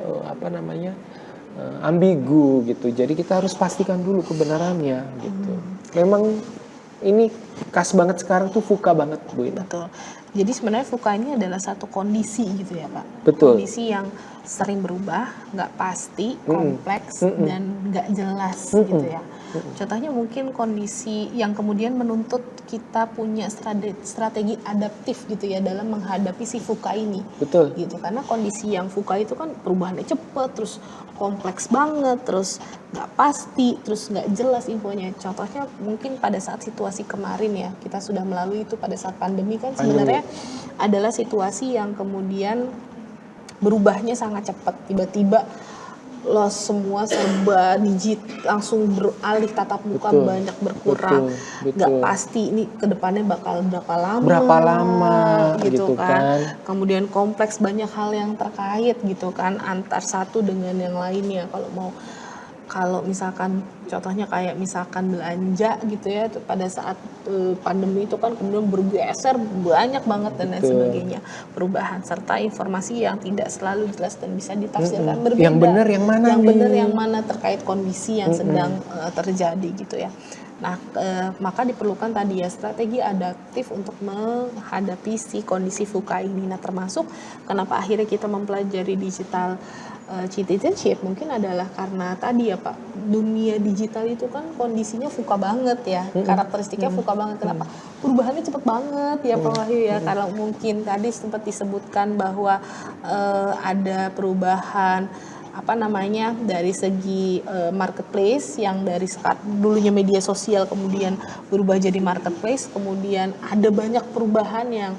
Speaker 2: ambigu gitu. Jadi kita harus pastikan dulu kebenarannya gitu. Memang ini khas banget sekarang tuh, VUCA banget Bu.
Speaker 1: Betul. Jadi sebenarnya VUCA ini adalah satu kondisi gitu ya Pak.
Speaker 2: Betul.
Speaker 1: Kondisi yang sering berubah, nggak pasti, kompleks dan nggak jelas gitu ya. Contohnya mungkin kondisi yang kemudian menuntut kita punya strategi adaptif gitu ya dalam menghadapi si VUCA ini.
Speaker 2: Betul.
Speaker 1: Gitu. Karena kondisi yang VUCA itu kan perubahannya cepet, terus kompleks banget, terus nggak pasti, terus nggak jelas infonya. Contohnya mungkin pada saat situasi kemarin ya, kita sudah melalui itu pada saat pandemi kan sebenarnya adalah situasi yang kemudian berubahnya sangat cepat, tiba-tiba lo semua serba langsung beralih tatap muka, banyak berkurang, nggak pasti ini kedepannya bakal berapa lama gitu kan. Kemudian kompleks banyak hal yang terkait gitu kan antar satu dengan yang lainnya. Kalau misalkan contohnya kayak misalkan belanja gitu ya pada saat pandemi itu kan kemudian bergeser banyak banget dan lain sebagainya, perubahan serta informasi yang tidak selalu jelas dan bisa ditafsirkan berbeda.
Speaker 2: Yang benar yang mana?
Speaker 1: Yang benar yang mana terkait kondisi yang sedang terjadi gitu ya. Nah, maka diperlukan tadi ya strategi adaptif untuk menghadapi si kondisi VUCA ini. Nah, termasuk kenapa akhirnya kita mempelajari digital citizenship mungkin adalah karena tadi ya Pak, dunia digital itu kan kondisinya VUCA banget ya, karakteristiknya VUCA banget. Kenapa? Perubahannya cepet banget ya Pak Wahyu ya. Kalau mungkin tadi sempat disebutkan bahwa ada perubahan dari segi marketplace yang dari dulunya media sosial kemudian berubah jadi marketplace, kemudian ada banyak perubahan yang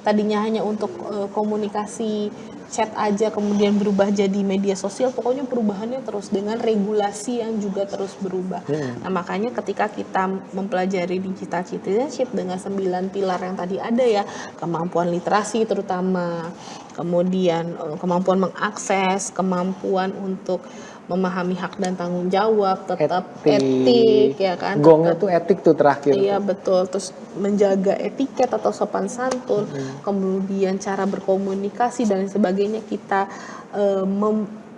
Speaker 1: tadinya hanya untuk komunikasi chat aja kemudian berubah jadi media sosial. Pokoknya perubahannya terus dengan regulasi yang juga terus berubah. Nah, makanya ketika kita mempelajari digital citizenship dengan 9 pilar yang tadi ada ya, kemampuan literasi terutama, kemudian kemampuan mengakses, kemampuan untuk memahami hak dan tanggung jawab, tetap etik ya kan.
Speaker 2: Gongnya tuh etik tuh terakhir.
Speaker 1: Iya betul, terus menjaga etiket atau sopan santun, kemudian cara berkomunikasi dan sebagainya kita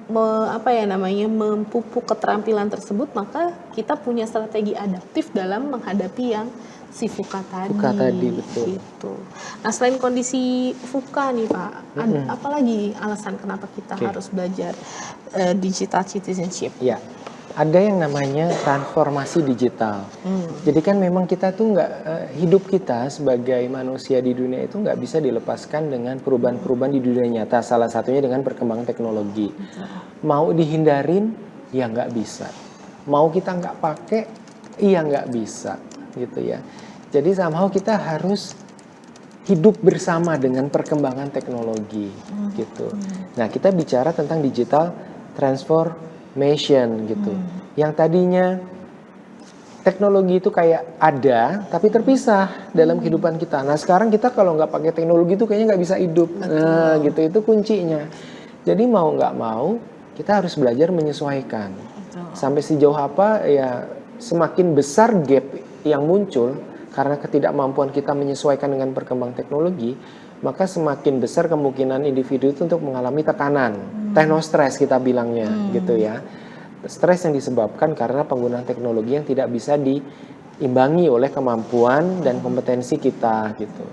Speaker 1: memupuk keterampilan tersebut, maka kita punya strategi adaptif dalam menghadapi yang si VUCA tadi
Speaker 2: betul.
Speaker 1: gitu. Nah, selain kondisi VUCA nih Pak, apalagi alasan kenapa kita harus belajar digital citizenship?
Speaker 2: Ya, ada yang namanya transformasi digital. Jadi kan memang kita tuh hidup kita sebagai manusia di dunia itu nggak bisa dilepaskan dengan perubahan-perubahan di dunia nyata. Salah satunya dengan perkembangan teknologi. Mau dihindarin, ya nggak bisa. Mau kita nggak pakai, iya nggak bisa, gitu ya. Jadi somehow kita harus hidup bersama dengan perkembangan teknologi, gitu. Nah, kita bicara tentang digital transformation, gitu. Yang tadinya teknologi itu kayak ada, tapi terpisah dalam kehidupan kita. Nah, sekarang kita kalau nggak pakai teknologi itu kayaknya nggak bisa hidup. Nah, gitu, itu kuncinya. Jadi mau nggak mau, kita harus belajar menyesuaikan. Sampai sejauh apa ya, semakin besar gap yang muncul karena ketidakmampuan kita menyesuaikan dengan perkembangan teknologi, maka semakin besar kemungkinan individu itu untuk mengalami tekanan, technostres kita bilangnya, gitu ya. Stres yang disebabkan karena penggunaan teknologi yang tidak bisa diimbangi oleh kemampuan dan kompetensi kita, gitu.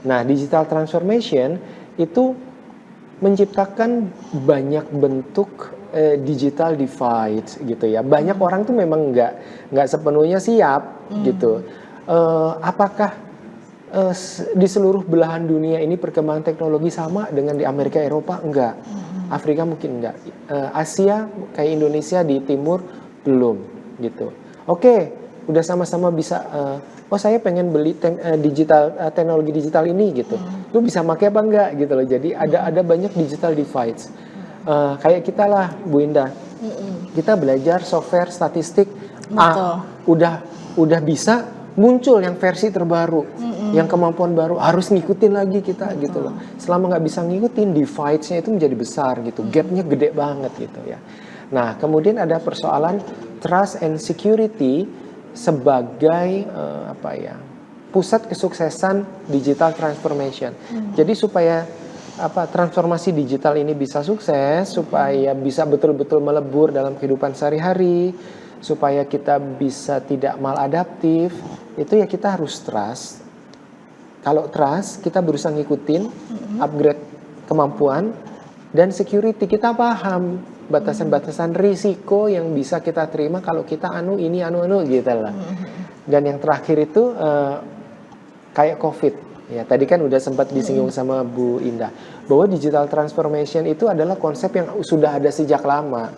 Speaker 2: Nah, digital transformation itu menciptakan banyak bentuk digital divide, gitu ya. Banyak orang tuh memang nggak sepenuhnya siap, gitu. Apakah di seluruh belahan dunia ini perkembangan teknologi sama dengan di Amerika, Eropa? Enggak. Afrika mungkin enggak. Asia kayak Indonesia di timur belum, gitu. Oke, udah sama-sama bisa. Saya pengen beli teknologi digital ini, gitu. Lu bisa pakai apa enggak, gitu loh. Jadi ada banyak digital divides. Kayak kita lah, Bu Indah. Kita belajar software statistik. Udah bisa. Muncul yang versi terbaru, yang kemampuan baru, harus ngikutin lagi kita, gitu loh. Selama nggak bisa ngikutin, divides-nya itu menjadi besar, gitu, gap-nya gede banget, gitu ya. Nah, kemudian ada persoalan trust and security sebagai pusat kesuksesan digital transformation. Jadi supaya transformasi digital ini bisa sukses, supaya bisa betul-betul melebur dalam kehidupan sehari-hari, supaya kita bisa tidak maladaptif, itu ya kita harus trust. Kalau trust, kita berusaha ngikutin, upgrade kemampuan, dan security kita paham batasan-batasan risiko yang bisa kita terima kalau kita ini anu gitu lah. Dan yang terakhir itu kayak COVID. Ya, tadi kan udah sempat disinggung sama Bu Indah bahwa digital transformation itu adalah konsep yang sudah ada sejak lama.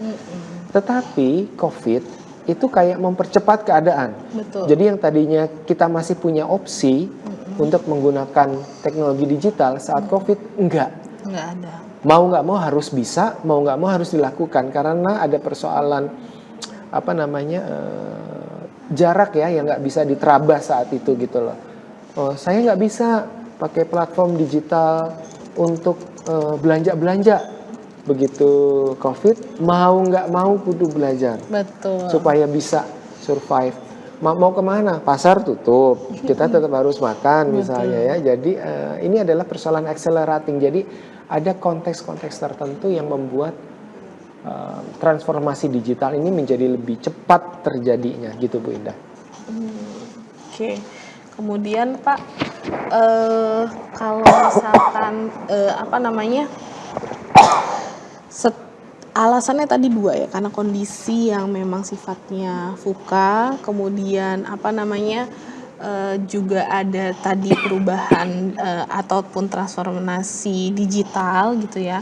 Speaker 2: Tetapi COVID itu kayak mempercepat keadaan.
Speaker 1: Betul.
Speaker 2: Jadi yang tadinya kita masih punya opsi untuk menggunakan teknologi digital saat COVID, enggak
Speaker 1: ada.
Speaker 2: Mau nggak mau harus bisa, mau nggak mau harus dilakukan karena ada persoalan jarak ya yang nggak bisa diterabas saat itu gitu loh. Saya nggak bisa pakai platform digital untuk belanja begitu COVID, mau nggak mau kudu belajar.
Speaker 1: Betul.
Speaker 2: Supaya bisa survive. Mau kemana? Pasar tutup, kita tetap harus makan misalnya ya. Jadi ini adalah persoalan accelerating. Jadi ada konteks-konteks tertentu yang membuat transformasi digital ini menjadi lebih cepat terjadinya, gitu Bu Indah.
Speaker 1: Oke. Kemudian Pak, kalau misalkan alasannya tadi dua ya, karena kondisi yang memang sifatnya VUCA, kemudian juga ada tadi perubahan ataupun transformasi digital gitu ya.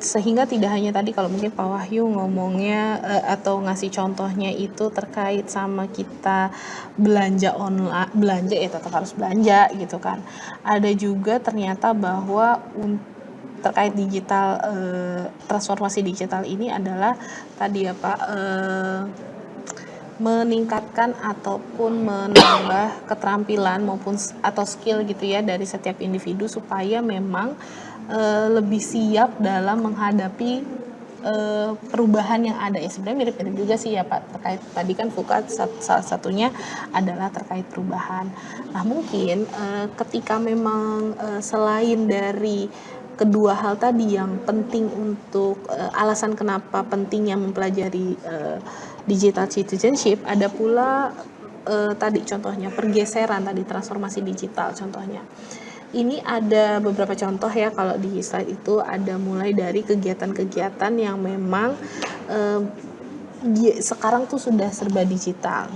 Speaker 1: Sehingga tidak hanya tadi kalau mungkin Pak Wahyu ngomongnya atau ngasih contohnya itu terkait sama kita belanja online, ya tetap harus belanja gitu kan. Ada juga ternyata bahwa terkait digital, transformasi digital ini adalah tadi ya Pak, meningkatkan ataupun menambah keterampilan atau skill gitu ya dari setiap individu supaya memang lebih siap dalam menghadapi perubahan yang ada. Ya sebenarnya mirip-mirip juga sih ya Pak, terkait tadi kan VUCA salah satunya adalah terkait perubahan. Nah mungkin ketika memang selain dari kedua hal tadi yang penting untuk alasan kenapa pentingnya mempelajari digital citizenship, ada pula tadi contohnya pergeseran tadi transformasi digital contohnya. Ini ada beberapa contoh ya, kalau di slide itu ada mulai dari kegiatan-kegiatan yang memang sekarang tuh sudah serba digital.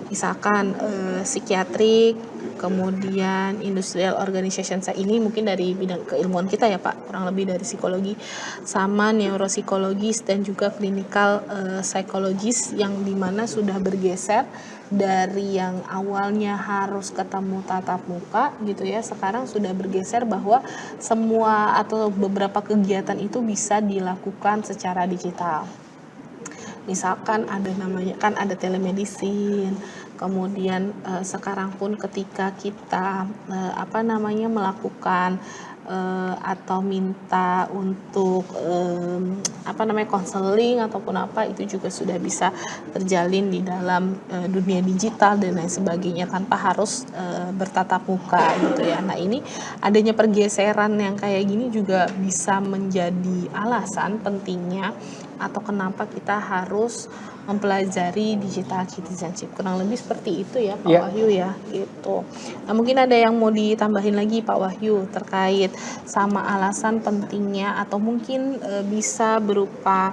Speaker 1: Misalkan psikiatrik, kemudian industrial organization, ini mungkin dari bidang keilmuan kita ya Pak, kurang lebih dari psikologi, sama neuropsikologis dan juga clinical psychologist, yang dimana sudah bergeser dari yang awalnya harus ketemu tatap muka gitu ya, sekarang sudah bergeser bahwa semua atau beberapa kegiatan itu bisa dilakukan secara digital. Misalkan ada namanya kan ada telemedicine, kemudian sekarang pun ketika kita melakukan atau minta untuk konseling ataupun itu juga sudah bisa terjalin di dalam dunia digital dan lain sebagainya tanpa harus bertatap muka gitu ya. Nah ini adanya pergeseran yang kayak gini juga bisa menjadi alasan pentingnya atau kenapa kita harus mempelajari digital citizenship. Kurang lebih seperti itu ya Pak Wahyu ya gitu. Nah mungkin ada yang mau ditambahin lagi Pak Wahyu terkait sama alasan pentingnya, atau mungkin bisa berupa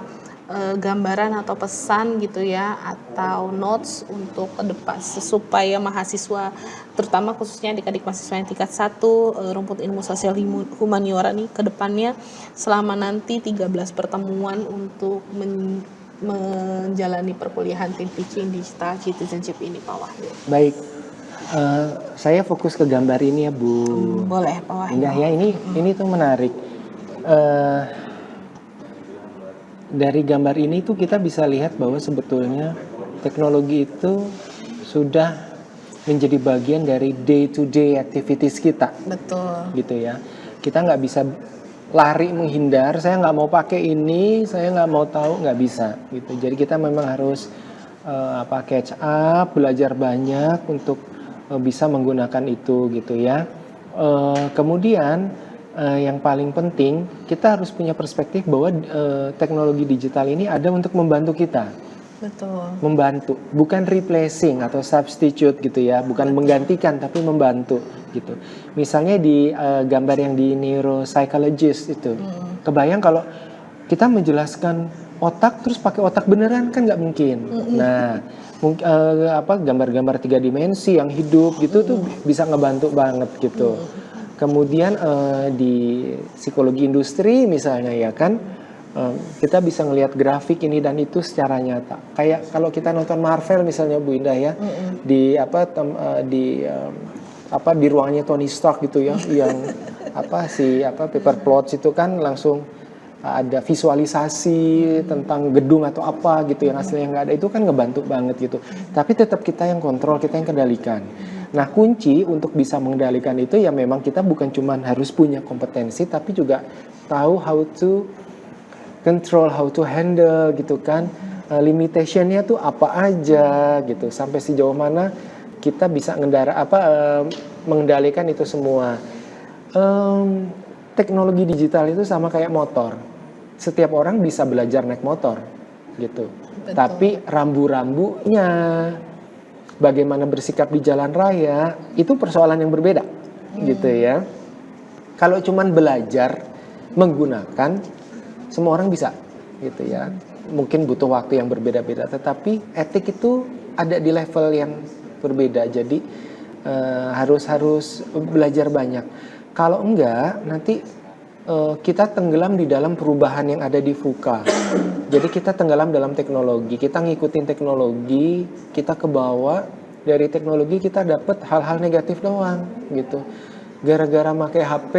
Speaker 1: gambaran atau pesan gitu ya, atau notes untuk ke depan supaya mahasiswa, terutama khususnya adik-adik mahasiswa yang tingkat 1 rumput ilmu sosial humaniora nih ke depannya selama nanti 13 pertemuan untuk menjalani perkuliahan tim teaching digital citizenship ini Pak Wahyu.
Speaker 2: Baik, saya fokus ke gambar ini ya Bu.
Speaker 1: Boleh Pak Wahyu.
Speaker 2: Indah ya, ini tuh menarik. Dari gambar ini tuh kita bisa lihat bahwa sebetulnya teknologi itu sudah menjadi bagian dari day to day activities kita.
Speaker 1: Betul.
Speaker 2: Gitu ya. Kita nggak bisa lari menghindar. Saya nggak mau pakai ini, saya nggak mau tahu, nggak bisa. Gitu. Jadi kita memang harus catch up, belajar banyak untuk bisa menggunakan itu gitu ya. Kemudian yang paling penting, kita harus punya perspektif bahwa teknologi digital ini ada untuk membantu kita.
Speaker 1: Betul.
Speaker 2: Membantu, bukan replacing atau substitute gitu ya, bukan menggantikan tapi membantu gitu. Misalnya di gambar yang di neuropsychologist itu, kebayang kalau kita menjelaskan otak terus pakai otak beneran kan nggak mungkin. Nah, gambar-gambar 3 dimensi yang hidup gitu tuh bisa ngebantu banget gitu. Kemudian di psikologi industri misalnya ya kan, kita bisa ngelihat grafik ini dan itu secara nyata. Kayak kalau kita nonton Marvel misalnya Bu Indah ya, di di ruangannya Tony Stark gitu ya, yang paper plots itu kan langsung ada visualisasi tentang gedung atau apa gitu yang aslinya nggak ada, itu kan ngebantu banget gitu. Tapi tetap kita yang kontrol, kita yang kendalikan. Nah, kunci untuk bisa mengendalikan itu ya memang kita bukan cuma harus punya kompetensi, tapi juga tahu how to control, how to handle gitu kan. Limitationnya tuh apa aja gitu, sampai sejauh mana kita bisa mengendalikan itu semua. Teknologi digital itu sama kayak motor. Setiap orang bisa belajar naik motor gitu.
Speaker 1: Betul.
Speaker 2: Tapi rambu-rambunya, bagaimana bersikap di jalan raya, itu persoalan yang berbeda gitu ya. Kalau cuman belajar menggunakan, semua orang bisa gitu ya. Mungkin butuh waktu yang berbeda-beda, tetapi etik itu ada di level yang berbeda. Jadi harus belajar banyak. Kalau enggak, nanti kita tenggelam di dalam perubahan yang ada di VUCA. Jadi kita tenggelam dalam teknologi, kita ngikutin teknologi, kita ke bawah, dari teknologi kita dapat hal-hal negatif doang gitu. Gara-gara pakai HP,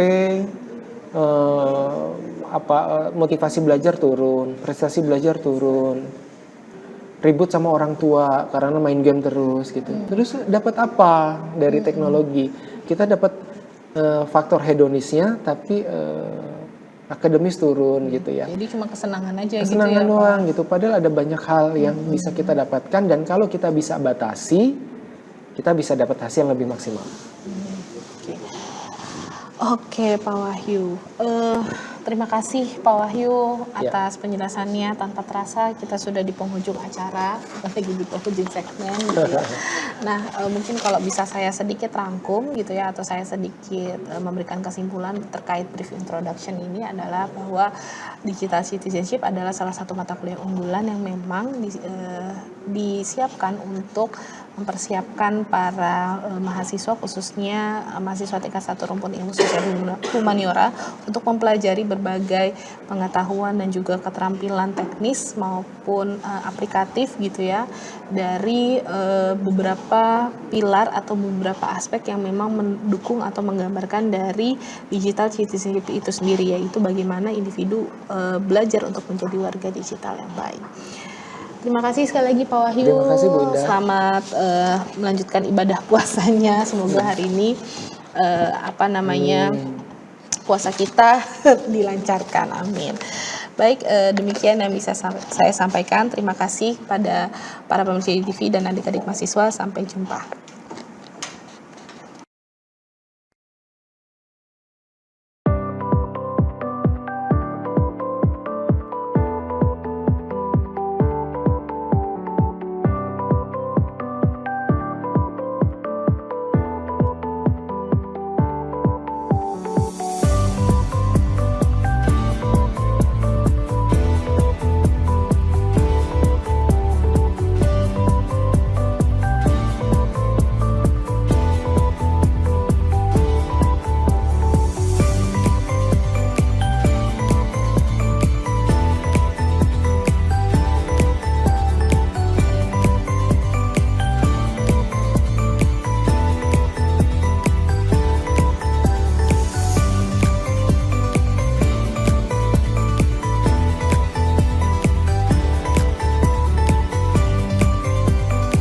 Speaker 2: motivasi belajar turun, prestasi belajar turun, ribut sama orang tua karena main game terus gitu. Terus dapat apa dari teknologi? Kita dapat faktor hedonisnya, tapi akademis turun gitu ya.
Speaker 1: Jadi cuma kesenangan aja
Speaker 2: kesenangan
Speaker 1: gitu ya,
Speaker 2: doang gitu. Padahal ada banyak hal yang bisa kita dapatkan, dan kalau kita bisa batasi, kita bisa dapat hasil yang lebih maksimal.
Speaker 1: Oke, Pak Wahyu. Terima kasih Pak Wahyu atas penjelasannya. Tanpa terasa kita sudah di penghujung acara, lagi di penghujung segmen gitu ya. Nah, mungkin kalau bisa saya sedikit rangkum gitu ya, atau saya sedikit memberikan kesimpulan terkait brief introduction ini adalah bahwa digital citizenship adalah salah satu mata kuliah unggulan yang memang disiapkan untuk mempersiapkan para mahasiswa, khususnya mahasiswa tingkat 1 rumpun ilmu sosial humaniora, untuk mempelajari berbagai pengetahuan dan juga keterampilan teknis maupun aplikatif gitu ya, dari beberapa pilar atau beberapa aspek yang memang mendukung atau menggambarkan dari digital citizenship itu sendiri, yaitu bagaimana individu belajar untuk menjadi warga digital yang baik. Terima kasih sekali lagi Pak Wahyu.
Speaker 2: Terima kasih Bu Indah.
Speaker 1: Selamat melanjutkan ibadah puasanya. Semoga hari ini puasa kita dilancarkan. Amin. Baik, demikian yang bisa saya sampaikan. Terima kasih pada para pemirsa TV dan adik-adik mahasiswa. Sampai jumpa.